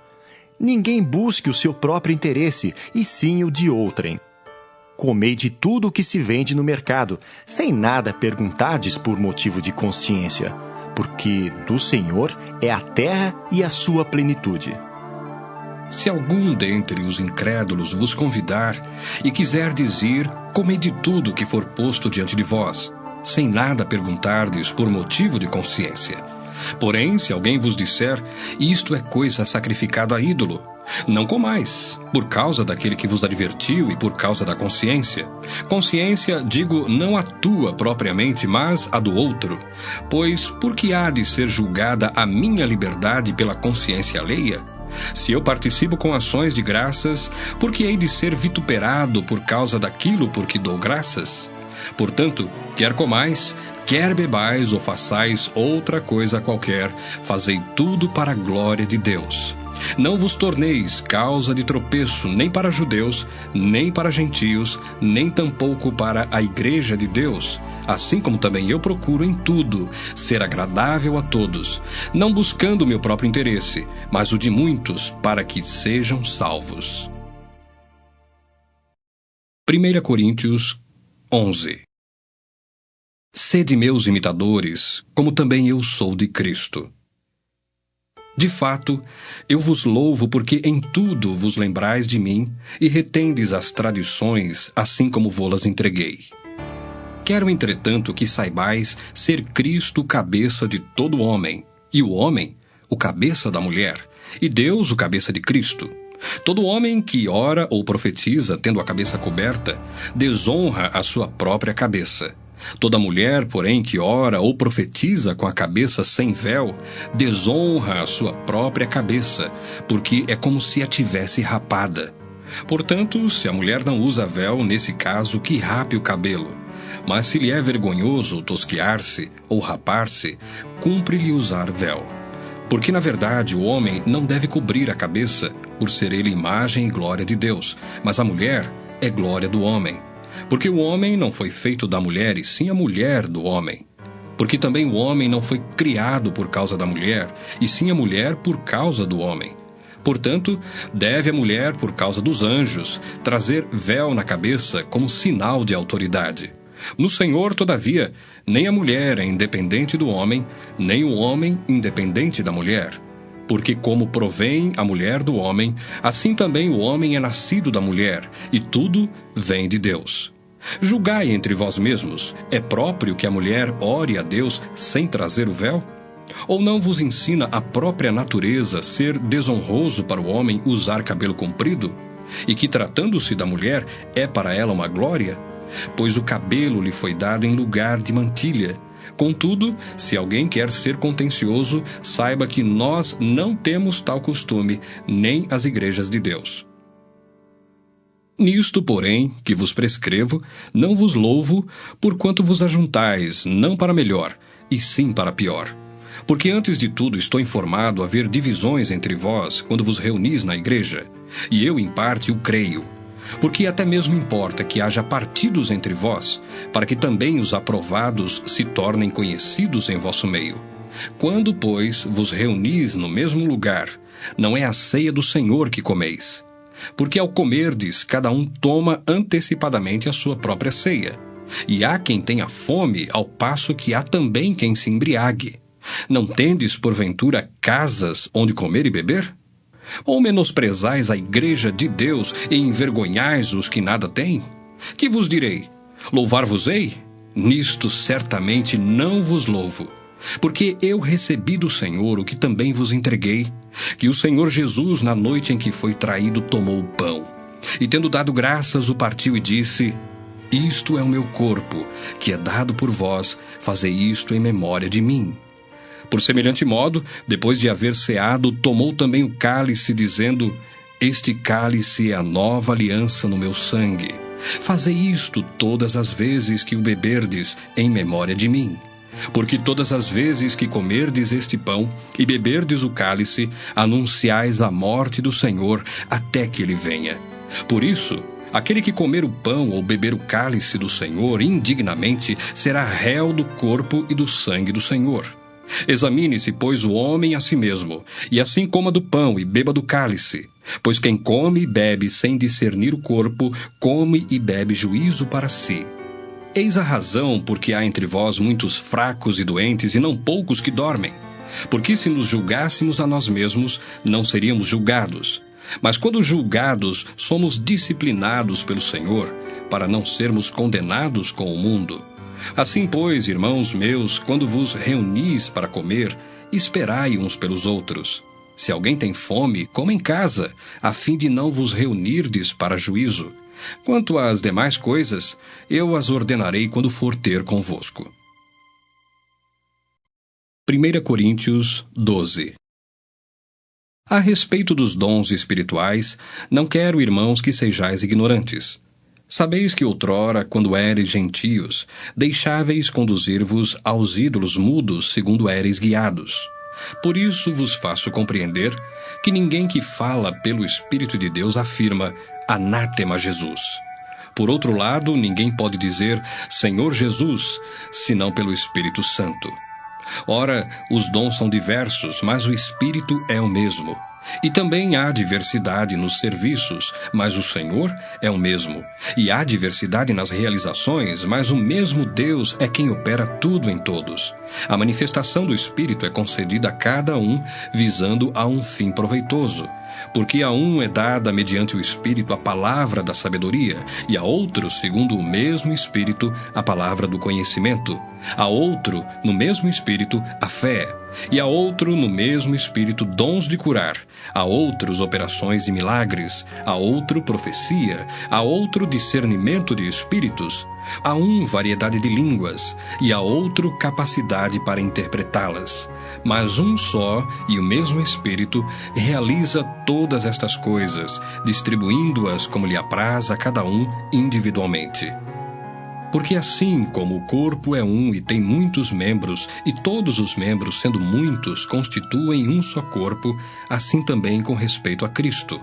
Ninguém busque o seu próprio interesse, e sim o de outrem. Comei de tudo o que se vende no mercado, sem nada perguntardes por motivo de consciência, porque do Senhor é a terra e a sua plenitude. Se algum dentre os incrédulos vos convidar e quiserdes ir, comei de tudo que for posto diante de vós, sem nada perguntardes por motivo de consciência. Porém, se alguém vos disser, isto é coisa sacrificada a ídolo, não comais, por causa daquele que vos advertiu e por causa da consciência. Consciência, digo, não a tua propriamente, mas a do outro. Pois por que há de ser julgada a minha liberdade pela consciência alheia? Se eu participo com ações de graças, por que hei de ser vituperado por causa daquilo por que dou graças? Portanto, quer comais, quer bebais ou façais outra coisa qualquer, fazei tudo para a glória de Deus. Não vos torneis causa de tropeço nem para judeus, nem para gentios, nem tampouco para a igreja de Deus, assim como também eu procuro em tudo ser agradável a todos, não buscando o meu próprio interesse, mas o de muitos, para que sejam salvos. 1 Coríntios 11. Sede meus imitadores, como também eu sou de Cristo. De fato, eu vos louvo porque em tudo vos lembrais de mim e retendes as tradições, assim como vô-las entreguei. Quero, entretanto, que saibais ser Cristo o cabeça de todo homem, e o homem o cabeça da mulher, e Deus o cabeça de Cristo. Todo homem que ora ou profetiza tendo a cabeça coberta, desonra a sua própria cabeça. Toda mulher, porém, que ora ou profetiza com a cabeça sem véu, desonra a sua própria cabeça, porque é como se a tivesse rapada. Portanto, se a mulher não usa véu, nesse caso, que rape o cabelo. Mas se lhe é vergonhoso tosquiar-se ou rapar-se, cumpre-lhe usar véu. Porque, na verdade, o homem não deve cobrir a cabeça, por ser ele imagem e glória de Deus, mas a mulher é glória do homem. Porque o homem não foi feito da mulher, e sim a mulher do homem. Porque também o homem não foi criado por causa da mulher, e sim a mulher por causa do homem. Portanto, deve a mulher, por causa dos anjos, trazer véu na cabeça como sinal de autoridade. No Senhor, todavia, nem a mulher é independente do homem, nem o homem independente da mulher. Porque como provém a mulher do homem, assim também o homem é nascido da mulher, e tudo vem de Deus. Julgai entre vós mesmos, é próprio que a mulher ore a Deus sem trazer o véu? Ou não vos ensina a própria natureza ser desonroso para o homem usar cabelo comprido? E que, tratando-se da mulher, é para ela uma glória? Pois o cabelo lhe foi dado em lugar de mantilha. Contudo, se alguém quer ser contencioso, saiba que nós não temos tal costume, nem as igrejas de Deus. Nisto, porém, que vos prescrevo, não vos louvo, porquanto vos ajuntais, não para melhor, e sim para pior. Porque antes de tudo estou informado haver divisões entre vós, quando vos reunis na igreja, e eu em parte o creio. Porque até mesmo importa que haja partidos entre vós, para que também os aprovados se tornem conhecidos em vosso meio. Quando, pois, vos reunis no mesmo lugar, não é a ceia do Senhor que comeis. Porque ao comerdes, cada um toma antecipadamente a sua própria ceia. E há quem tenha fome, ao passo que há também quem se embriague. Não tendes, porventura, casas onde comer e beber? Ou menosprezais a igreja de Deus e envergonhais os que nada têm? Que vos direi? Louvar-vos-ei? Nisto certamente não vos louvo. Porque eu recebi do Senhor o que também vos entreguei, que o Senhor Jesus, na noite em que foi traído, tomou o pão. E tendo dado graças, o partiu e disse: Isto é o meu corpo, que é dado por vós, fazei isto em memória de mim. Por semelhante modo, depois de haver ceado, tomou também o cálice, dizendo: Este cálice é a nova aliança no meu sangue. Fazei isto todas as vezes que o beberdes, em memória de mim. Porque todas as vezes que comerdes este pão e beberdes o cálice, anunciais a morte do Senhor até que ele venha. Por isso, aquele que comer o pão ou beber o cálice do Senhor indignamente será réu do corpo e do sangue do Senhor. Examine-se, pois, o homem a si mesmo, e assim coma do pão e beba do cálice. Pois quem come e bebe sem discernir o corpo, come e bebe juízo para si. Eis a razão por que há entre vós muitos fracos e doentes, e não poucos que dormem. Porque se nos julgássemos a nós mesmos, não seríamos julgados. Mas quando julgados, somos disciplinados pelo Senhor, para não sermos condenados com o mundo. Assim, pois, irmãos meus, quando vos reunis para comer, esperai uns pelos outros. Se alguém tem fome, coma em casa, a fim de não vos reunirdes para juízo. Quanto às demais coisas, eu as ordenarei quando for ter convosco. 1 Coríntios 12. A respeito dos dons espirituais, não quero, irmãos, que sejais ignorantes. Sabeis que outrora, quando éreis gentios, deixáveis conduzir-vos aos ídolos mudos, segundo éreis guiados. Por isso vos faço compreender que ninguém que fala pelo Espírito de Deus afirma anátema Jesus. Por outro lado, ninguém pode dizer Senhor Jesus, senão pelo Espírito Santo. Ora, os dons são diversos, mas o Espírito é o mesmo. E também há diversidade nos serviços, mas o Senhor é o mesmo. E há diversidade nas realizações, mas o mesmo Deus é quem opera tudo em todos. A manifestação do Espírito é concedida a cada um, visando a um fim proveitoso. Porque a um é dada mediante o Espírito a palavra da sabedoria, e a outro, segundo o mesmo Espírito, a palavra do conhecimento. A outro, no mesmo Espírito, a fé. E a outro, no mesmo Espírito, dons de curar. A outros, operações e milagres. A outro, profecia. A outro, discernimento de espíritos. A um, variedade de línguas. E a outro, capacidade para interpretá-las. Mas um só e o mesmo Espírito realiza todas estas coisas, distribuindo-as como lhe apraz a cada um individualmente. Porque assim como o corpo é um e tem muitos membros, e todos os membros, sendo muitos, constituem um só corpo, assim também com respeito a Cristo.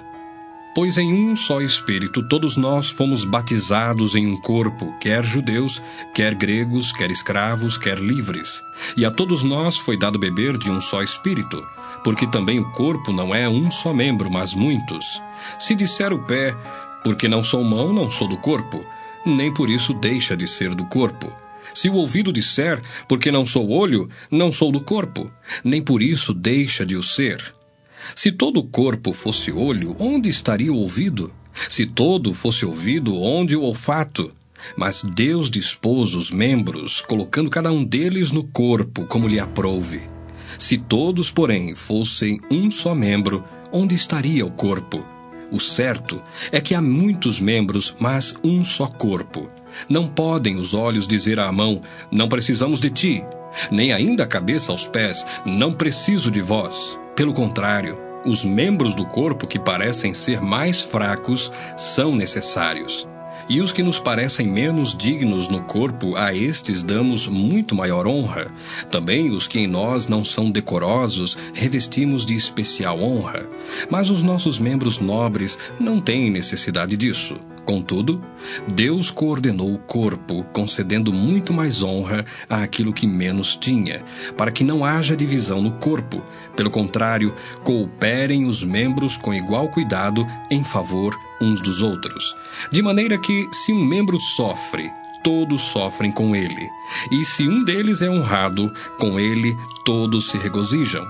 Pois em um só Espírito todos nós fomos batizados em um corpo, quer judeus, quer gregos, quer escravos, quer livres. E a todos nós foi dado beber de um só Espírito, porque também o corpo não é um só membro, mas muitos. Se disser o pé, porque não sou mão, não sou do corpo, nem por isso deixa de ser do corpo. Se o ouvido disser, porque não sou olho, não sou do corpo, nem por isso deixa de o ser. Se todo o corpo fosse olho, onde estaria o ouvido? Se todo fosse ouvido, onde o olfato? Mas Deus dispôs os membros, colocando cada um deles no corpo, como lhe aprouve. Se todos, porém, fossem um só membro, onde estaria o corpo? O certo é que há muitos membros, mas um só corpo. Não podem os olhos dizer à mão, não precisamos de ti, nem ainda a cabeça aos pés, não preciso de vós. Pelo contrário, os membros do corpo que parecem ser mais fracos são necessários. E os que nos parecem menos dignos no corpo, a estes damos muito maior honra. Também os que em nós não são decorosos, revestimos de especial honra. Mas os nossos membros nobres não têm necessidade disso. Contudo, Deus coordenou o corpo, concedendo muito mais honra àquilo que menos tinha, para que não haja divisão no corpo. Pelo contrário, cooperem os membros com igual cuidado em favor uns dos outros. De maneira que, se um membro sofre, todos sofrem com ele. E se um deles é honrado, com ele todos se regozijam.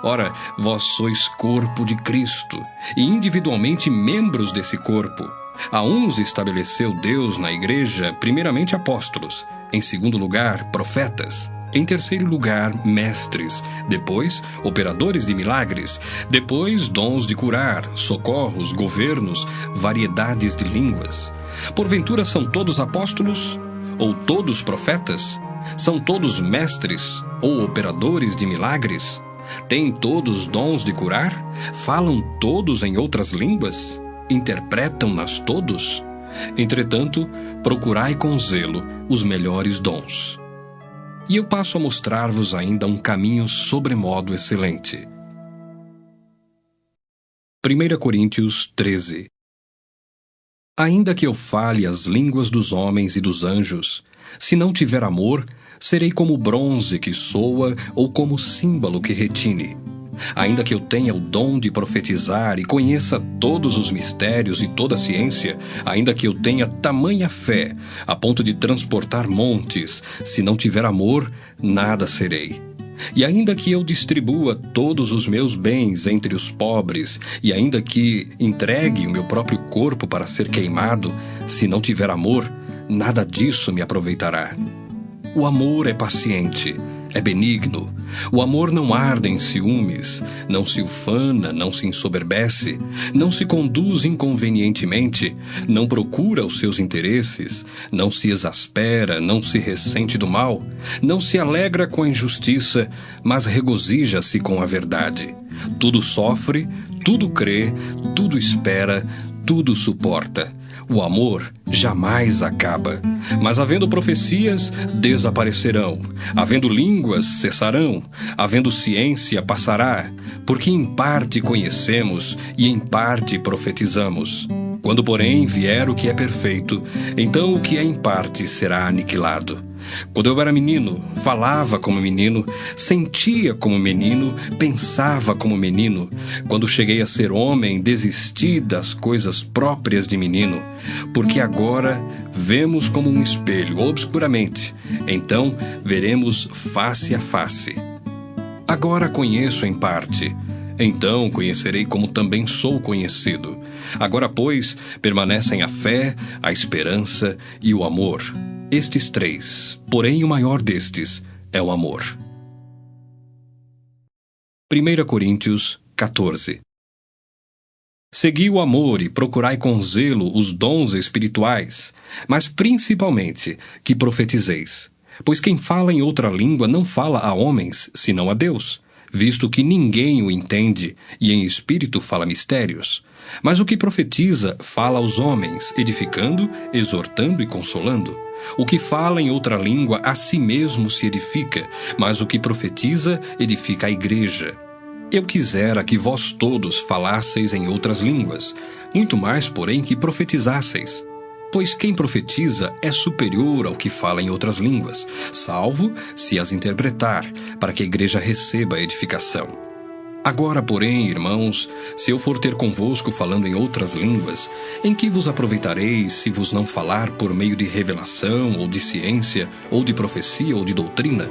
Ora, vós sois corpo de Cristo, e individualmente membros desse corpo. A uns estabeleceu Deus na igreja, primeiramente apóstolos, em segundo lugar, profetas, em terceiro lugar, mestres, depois, operadores de milagres, depois, dons de curar, socorros, governos, variedades de línguas. Porventura são todos apóstolos? Ou todos profetas? São todos mestres? Ou operadores de milagres? Têm todos dons de curar? Falam todos em outras línguas? Interpretam-nas todos? Entretanto, procurai com zelo os melhores dons. E eu passo a mostrar-vos ainda um caminho sobremodo excelente. 1 Coríntios 13. Ainda que eu fale as línguas dos homens e dos anjos, se não tiver amor, serei como bronze que soa ou como símbolo que retine. Ainda que eu tenha o dom de profetizar e conheça todos os mistérios e toda a ciência, ainda que eu tenha tamanha fé, a ponto de transportar montes, se não tiver amor, nada serei. E ainda que eu distribua todos os meus bens entre os pobres, e ainda que entregue o meu próprio corpo para ser queimado, se não tiver amor, nada disso me aproveitará. O amor é paciente, é benigno. O amor não arde em ciúmes, não se ufana, não se ensoberbece, não se conduz inconvenientemente, não procura os seus interesses, não se exaspera, não se ressente do mal, não se alegra com a injustiça, mas regozija-se com a verdade. Tudo sofre, tudo crê, tudo espera, tudo suporta. O amor jamais acaba, mas havendo profecias, desaparecerão, havendo línguas, cessarão, havendo ciência, passará, porque em parte conhecemos e em parte profetizamos. Quando, porém, vier o que é perfeito, então o que é em parte será aniquilado. Quando eu era menino, falava como menino, sentia como menino, pensava como menino. Quando cheguei a ser homem, desisti das coisas próprias de menino, porque agora vemos como um espelho, obscuramente, então veremos face a face. Agora conheço em parte, então conhecerei como também sou conhecido. Agora, pois, permanecem a fé, a esperança e o amor. Estes três, porém o maior destes é o amor. 1 Coríntios 14. Segui o amor e procurai com zelo os dons espirituais, mas principalmente que profetizeis. Pois quem fala em outra língua não fala a homens, senão a Deus, visto que ninguém o entende, e em espírito fala mistérios. Mas o que profetiza fala aos homens, edificando, exortando e consolando. O que fala em outra língua a si mesmo se edifica, mas o que profetiza edifica a igreja. Eu quisera que vós todos falasseis em outras línguas, muito mais, porém, que profetizasseis. Pois quem profetiza é superior ao que fala em outras línguas, salvo se as interpretar, para que a igreja receba a edificação. Agora, porém, irmãos, se eu for ter convosco falando em outras línguas, em que vos aproveitarei se vos não falar por meio de revelação, ou de ciência, ou de profecia, ou de doutrina?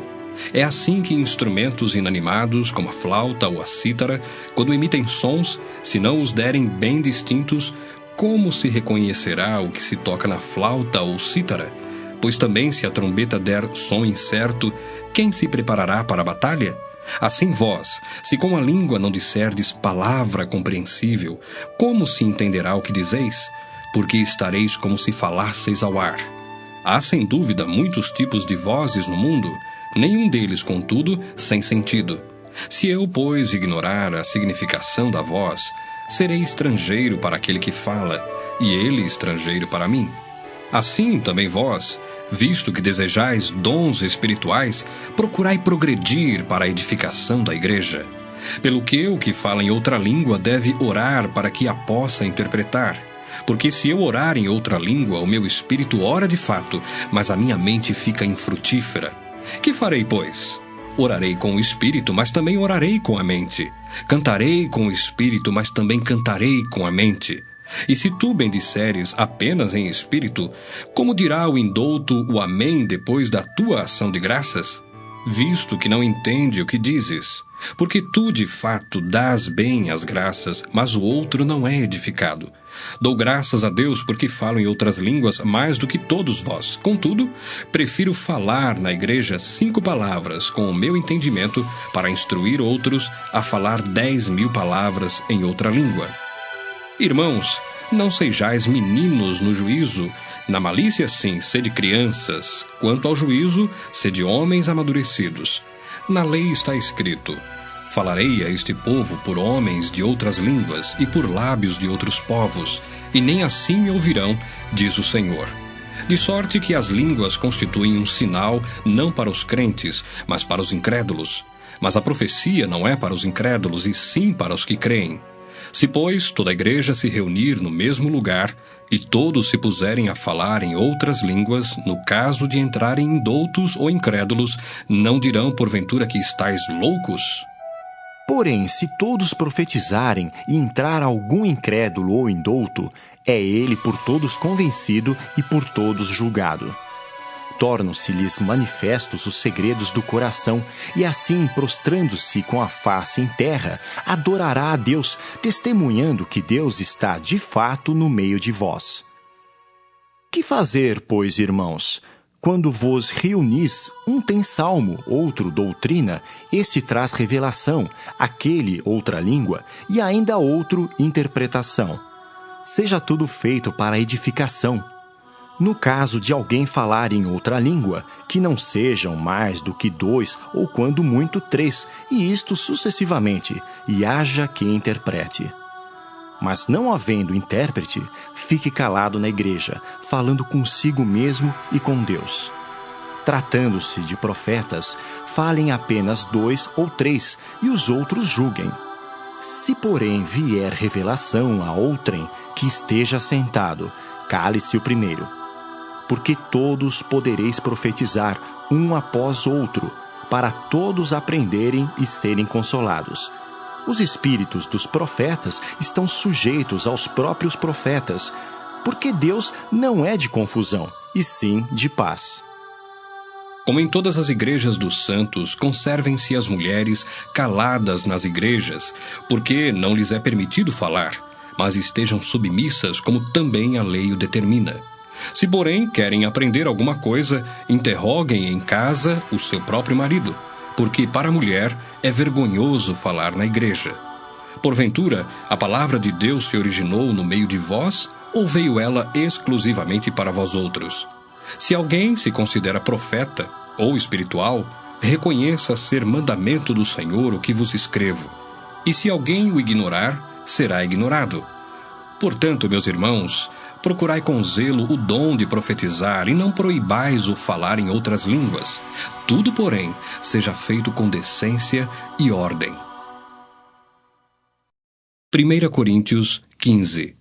É assim que instrumentos inanimados, como a flauta ou a cítara, quando emitem sons, se não os derem bem distintos, como se reconhecerá o que se toca na flauta ou cítara? Pois também se a trombeta der som incerto, quem se preparará para a batalha? Assim vós, se com a língua não disserdes palavra compreensível, como se entenderá o que dizeis? Porque estareis como se falasseis ao ar. Há sem dúvida muitos tipos de vozes no mundo, nenhum deles, contudo, sem sentido. Se eu, pois, ignorar a significação da voz, serei estrangeiro para aquele que fala, e ele estrangeiro para mim. Assim também vós, visto que desejais dons espirituais, procurai progredir para a edificação da igreja. Pelo que o que fala em outra língua deve orar para que a possa interpretar. Porque se eu orar em outra língua, o meu espírito ora de fato, mas a minha mente fica infrutífera. Que farei, pois? Orarei com o espírito, mas também orarei com a mente. Cantarei com o espírito, mas também cantarei com a mente. E se tu bendisseres apenas em espírito, como dirá o indouto o amém depois da tua ação de graças? Visto que não entende o que dizes. Porque tu, de fato, dás bem as graças, mas o outro não é edificado. Dou graças a Deus porque falo em outras línguas mais do que todos vós. Contudo, prefiro falar na igreja 5 palavras com o meu entendimento para instruir outros a falar 10.000 palavras em outra língua. Irmãos, não sejais meninos no juízo. Na malícia, sim, sede crianças. Quanto ao juízo, sede homens amadurecidos. Na lei está escrito: falarei a este povo por homens de outras línguas e por lábios de outros povos, e nem assim me ouvirão, diz o Senhor. De sorte que as línguas constituem um sinal não para os crentes, mas para os incrédulos. Mas a profecia não é para os incrédulos, e sim para os que creem. Se, pois, toda a igreja se reunir no mesmo lugar, e todos se puserem a falar em outras línguas, no caso de entrarem indoutos ou incrédulos, não dirão porventura que estáis loucos? Porém, se todos profetizarem e entrar algum incrédulo ou indouto, é ele por todos convencido e por todos julgado. Tornam-se-lhes manifestos os segredos do coração, e assim, prostrando-se com a face em terra, adorará a Deus, testemunhando que Deus está de fato no meio de vós. Que fazer, pois, irmãos? Quando vos reunis, um tem salmo, outro doutrina, este traz revelação, aquele outra língua, e ainda outro interpretação. Seja tudo feito para edificação. No caso de alguém falar em outra língua, que não sejam mais do que 2, ou quando muito 3, e isto sucessivamente, e haja quem interprete. Mas não havendo intérprete, fique calado na igreja, falando consigo mesmo e com Deus. Tratando-se de profetas, falem apenas 2 ou 3, e os outros julguem. Se, porém, vier revelação a outrem que esteja sentado, cale-se o primeiro. Porque todos podereis profetizar um após outro, para todos aprenderem e serem consolados. Os espíritos dos profetas estão sujeitos aos próprios profetas, porque Deus não é de confusão, e sim de paz. Como em todas as igrejas dos santos, conservem-se as mulheres caladas nas igrejas, porque não lhes é permitido falar, mas estejam submissas como também a lei o determina. Se, porém, querem aprender alguma coisa, interroguem em casa o seu próprio marido, porque para a mulher é vergonhoso falar na igreja. Porventura, a palavra de Deus se originou no meio de vós, ou veio ela exclusivamente para vós outros? Se alguém se considera profeta ou espiritual, reconheça ser mandamento do Senhor o que vos escrevo. E se alguém o ignorar, será ignorado. Portanto, meus irmãos, procurai com zelo o dom de profetizar e não proibais o falar em outras línguas. Tudo, porém, seja feito com decência e ordem. 1 Coríntios 15.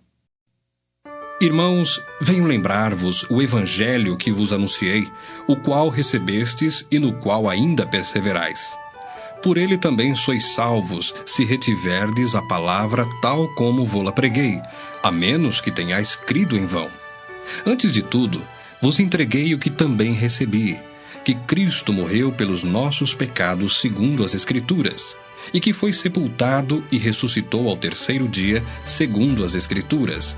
Irmãos, venho lembrar-vos o evangelho que vos anunciei, o qual recebestes e no qual ainda perseverais. Por ele também sois salvos, se retiverdes a palavra tal como vô-la preguei, a menos que tenhais crido em vão. Antes de tudo, vos entreguei o que também recebi, que Cristo morreu pelos nossos pecados segundo as Escrituras, e que foi sepultado e ressuscitou ao 3º dia segundo as Escrituras,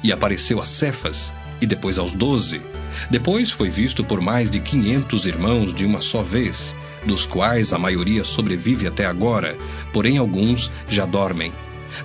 e apareceu a Cefas, e depois aos 12. Depois foi visto por mais de 500 irmãos de uma só vez, dos quais a maioria sobrevive até agora, porém alguns já dormem.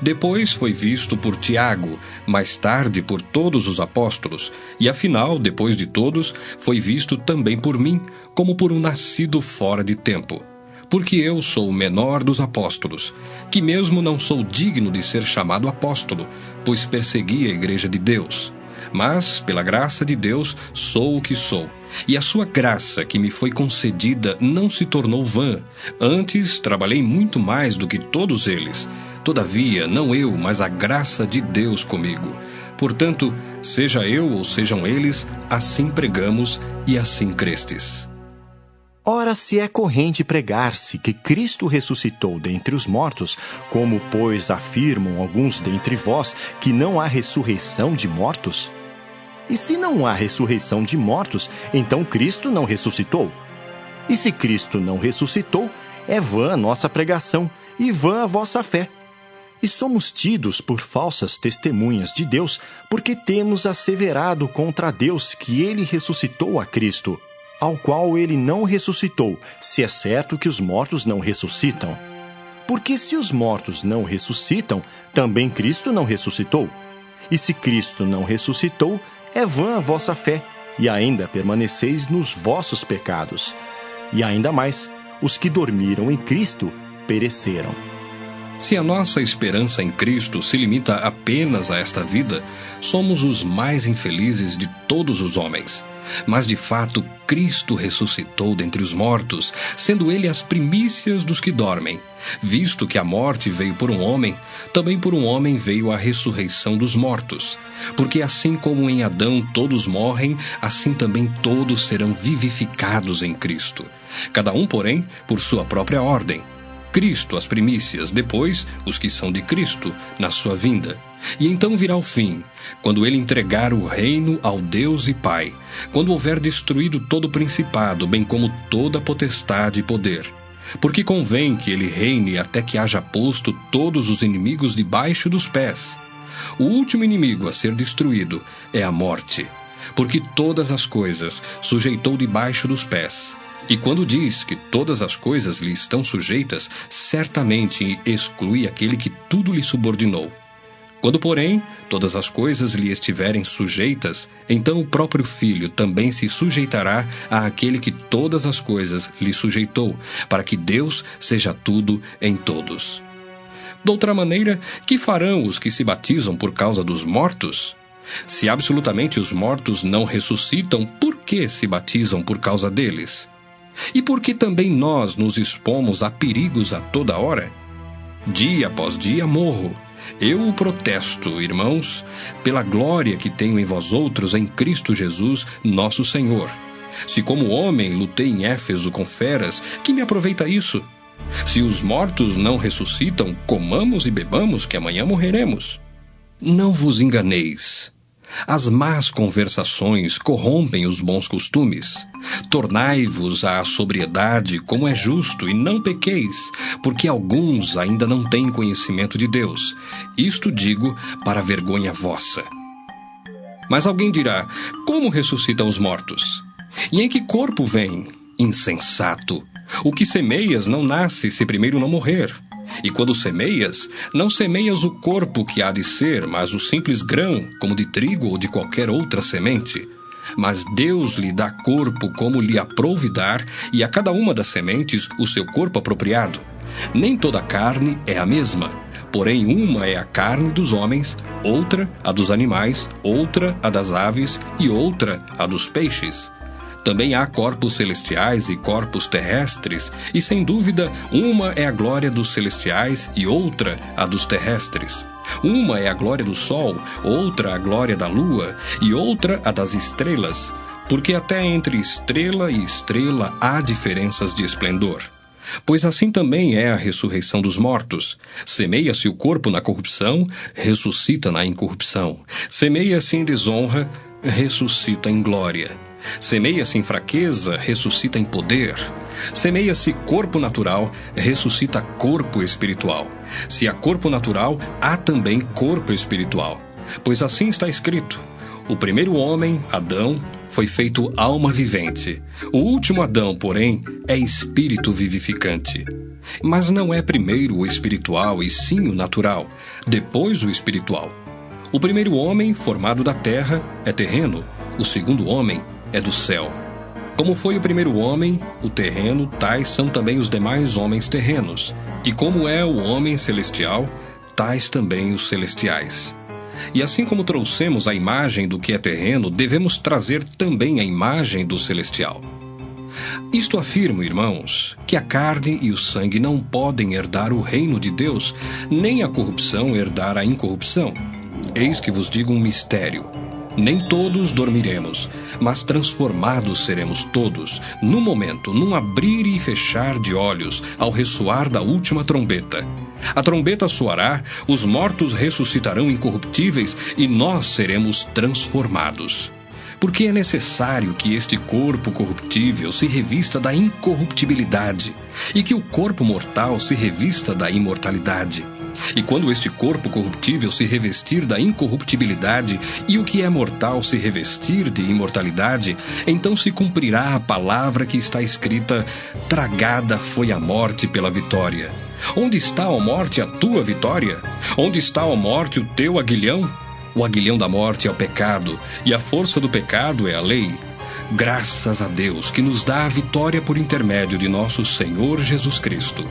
Depois foi visto por Tiago, mais tarde por todos os apóstolos, e afinal, depois de todos, foi visto também por mim, como por um nascido fora de tempo. Porque eu sou o menor dos apóstolos, que mesmo não sou digno de ser chamado apóstolo, pois persegui a igreja de Deus. Mas, pela graça de Deus, sou o que sou. E a sua graça que me foi concedida não se tornou vã. Antes, trabalhei muito mais do que todos eles. Todavia, não eu, mas a graça de Deus comigo. Portanto, seja eu ou sejam eles, assim pregamos e assim crestes. Ora, se é corrente pregar-se que Cristo ressuscitou dentre os mortos, como, pois, afirmam alguns dentre vós que não há ressurreição de mortos? E se não há ressurreição de mortos, então Cristo não ressuscitou? E se Cristo não ressuscitou, é vã a nossa pregação e vã a vossa fé. E somos tidos por falsas testemunhas de Deus, porque temos asseverado contra Deus que ele ressuscitou a Cristo, ao qual ele não ressuscitou, se é certo que os mortos não ressuscitam. Porque se os mortos não ressuscitam, também Cristo não ressuscitou. E se Cristo não ressuscitou, é vã a vossa fé, e ainda permaneceis nos vossos pecados. E ainda mais, os que dormiram em Cristo pereceram. Se a nossa esperança em Cristo se limita apenas a esta vida, somos os mais infelizes de todos os homens. Mas, de fato, Cristo ressuscitou dentre os mortos, sendo ele as primícias dos que dormem. Visto que a morte veio por um homem, também por um homem veio a ressurreição dos mortos. Porque assim como em Adão todos morrem, assim também todos serão vivificados em Cristo. Cada um, porém, por sua própria ordem. Cristo as primícias, depois os que são de Cristo, na sua vinda. E então virá o fim, quando ele entregar o reino ao Deus e Pai, quando houver destruído todo o principado, bem como toda potestade e poder. Porque convém que ele reine até que haja posto todos os inimigos debaixo dos pés. O último inimigo a ser destruído é a morte, porque todas as coisas sujeitou debaixo dos pés. E quando diz que todas as coisas lhe estão sujeitas, certamente exclui aquele que tudo lhe subordinou. Quando, porém, todas as coisas lhe estiverem sujeitas, então o próprio Filho também se sujeitará àquele que todas as coisas lhe sujeitou, para que Deus seja tudo em todos. De outra maneira, que farão os que se batizam por causa dos mortos? Se absolutamente os mortos não ressuscitam, por que se batizam por causa deles? E por que também nós nos expomos a perigos a toda hora? Dia após dia morro. Eu o protesto, irmãos, pela glória que tenho em vós outros em Cristo Jesus, nosso Senhor. Se como homem lutei em Éfeso com feras, que me aproveita isso? Se os mortos não ressuscitam, comamos e bebamos, que amanhã morreremos. Não vos enganeis. As más conversações corrompem os bons costumes. Tornai-vos à sobriedade como é justo, e não pequeis, porque alguns ainda não têm conhecimento de Deus. Isto digo para vergonha vossa. Mas alguém dirá: como ressuscitam os mortos? E em que corpo vêm? Insensato! O que semeias não nasce se primeiro não morrer. E quando semeias, não semeias o corpo que há de ser, mas o simples grão, como de trigo ou de qualquer outra semente. Mas Deus lhe dá corpo como lhe aprouve dar, e a cada uma das sementes o seu corpo apropriado. Nem toda a carne é a mesma, porém uma é a carne dos homens, outra a dos animais, outra a das aves e outra a dos peixes. Também há corpos celestiais e corpos terrestres, e sem dúvida, uma é a glória dos celestiais e outra a dos terrestres. Uma é a glória do sol, outra a glória da lua, e outra a das estrelas, porque até entre estrela e estrela há diferenças de esplendor. Pois assim também é a ressurreição dos mortos. Semeia-se o corpo na corrupção, ressuscita na incorrupção. Semeia-se em desonra, ressuscita em glória. Semeia-se em fraqueza, ressuscita em poder. Semeia-se corpo natural, ressuscita corpo espiritual. Se há corpo natural, há também corpo espiritual. Pois assim está escrito: o primeiro homem, Adão, foi feito alma vivente. O último Adão, porém, é espírito vivificante. Mas não é primeiro o espiritual, e sim o natural, depois o espiritual. O primeiro homem, formado da terra, é terreno. O segundo homem é do céu. Como foi o primeiro homem, o terreno, tais são também os demais homens terrenos. E como é o homem celestial, tais também os celestiais. E assim como trouxemos a imagem do que é terreno, devemos trazer também a imagem do celestial. Isto afirmo, irmãos, que a carne e o sangue não podem herdar o reino de Deus, nem a corrupção herdar a incorrupção. Eis que vos digo um mistério. Nem todos dormiremos, mas transformados seremos todos, num momento, num abrir e fechar de olhos, ao ressoar da última trombeta. A trombeta soará, os mortos ressuscitarão incorruptíveis e nós seremos transformados. Porque é necessário que este corpo corruptível se revista da incorruptibilidade e que o corpo mortal se revista da imortalidade. E quando este corpo corruptível se revestir da incorruptibilidade e o que é mortal se revestir de imortalidade, então se cumprirá a palavra que está escrita: tragada foi a morte pela vitória. Onde está, ó morte, a tua vitória? Onde está, ó morte, o teu aguilhão? O aguilhão da morte é o pecado, e a força do pecado é a lei. Graças a Deus que nos dá a vitória por intermédio de nosso Senhor Jesus Cristo.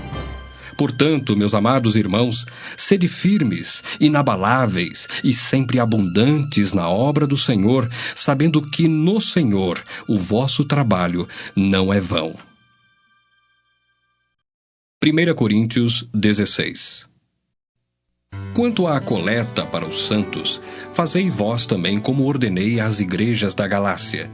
Portanto, meus amados irmãos, sede firmes, inabaláveis e sempre abundantes na obra do Senhor, sabendo que no Senhor o vosso trabalho não é vão. 1 Coríntios 16. Quanto à coleta para os santos, fazei vós também como ordenei às igrejas da Galácia.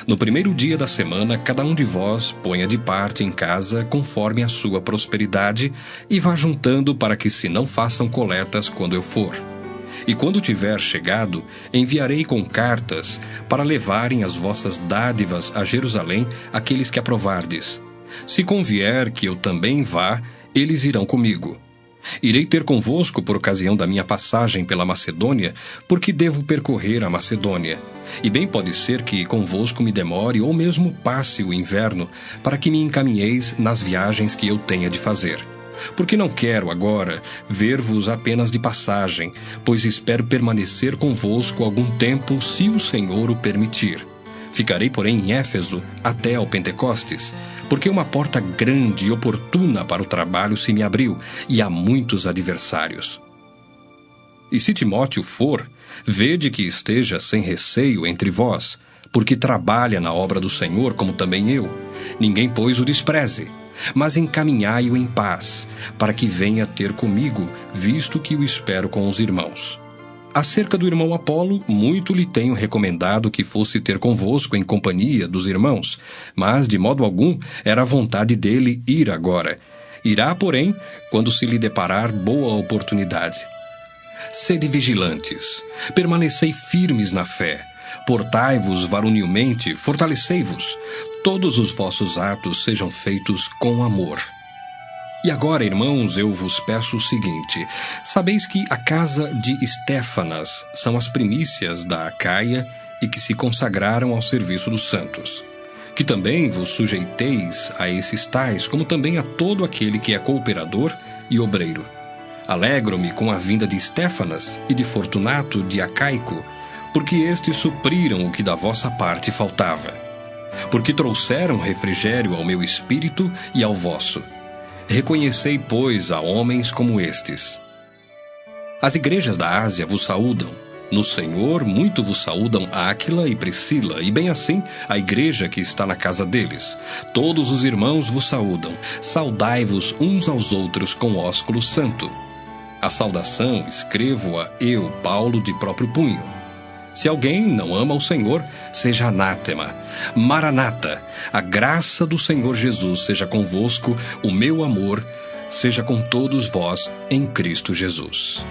No primeiro dia da semana, cada um de vós ponha de parte em casa conforme a sua prosperidade e vá juntando para que se não façam coletas quando eu for. E quando tiver chegado, enviarei com cartas para levarem as vossas dádivas a Jerusalém aqueles que aprovardes. Se convier que eu também vá, eles irão comigo. Irei ter convosco por ocasião da minha passagem pela Macedônia, porque devo percorrer a Macedônia. E bem pode ser que convosco me demore ou mesmo passe o inverno, para que me encaminheis nas viagens que eu tenha de fazer. Porque não quero agora ver-vos apenas de passagem, pois espero permanecer convosco algum tempo, se o Senhor o permitir. Ficarei, porém, em Éfeso até ao Pentecostes, porque uma porta grande e oportuna para o trabalho se me abriu, e há muitos adversários. E se Timóteo for, vede que esteja sem receio entre vós, porque trabalha na obra do Senhor como também eu. Ninguém, pois, o despreze, mas encaminhai-o em paz, para que venha ter comigo, visto que o espero com os irmãos. Acerca do irmão Apolo, muito lhe tenho recomendado que fosse ter convosco em companhia dos irmãos, mas de modo algum era a vontade dele ir agora. Irá, porém, quando se lhe deparar boa oportunidade. Sede vigilantes, permanecei firmes na fé, portai-vos varonilmente, fortalecei-vos, todos os vossos atos sejam feitos com amor. E agora, irmãos, eu vos peço o seguinte: sabeis que a casa de Estéfanas são as primícias da Acaia e que se consagraram ao serviço dos santos. Que também vos sujeiteis a esses tais, como também a todo aquele que é cooperador e obreiro. Alegro-me com a vinda de Estéfanas e de Fortunato de Acaico, porque estes supriram o que da vossa parte faltava. Porque trouxeram refrigério ao meu espírito e ao vosso. Reconhecei, pois, a homens como estes. As igrejas da Ásia vos saúdam. No Senhor muito vos saúdam Áquila e Priscila, e bem assim a igreja que está na casa deles. Todos os irmãos vos saúdam. Saudai-vos uns aos outros com ósculo santo. A saudação escrevo-a eu, Paulo, de próprio punho. Se alguém não ama o Senhor, seja anátema. Maranata, a graça do Senhor Jesus seja convosco, o meu amor seja com todos vós em Cristo Jesus.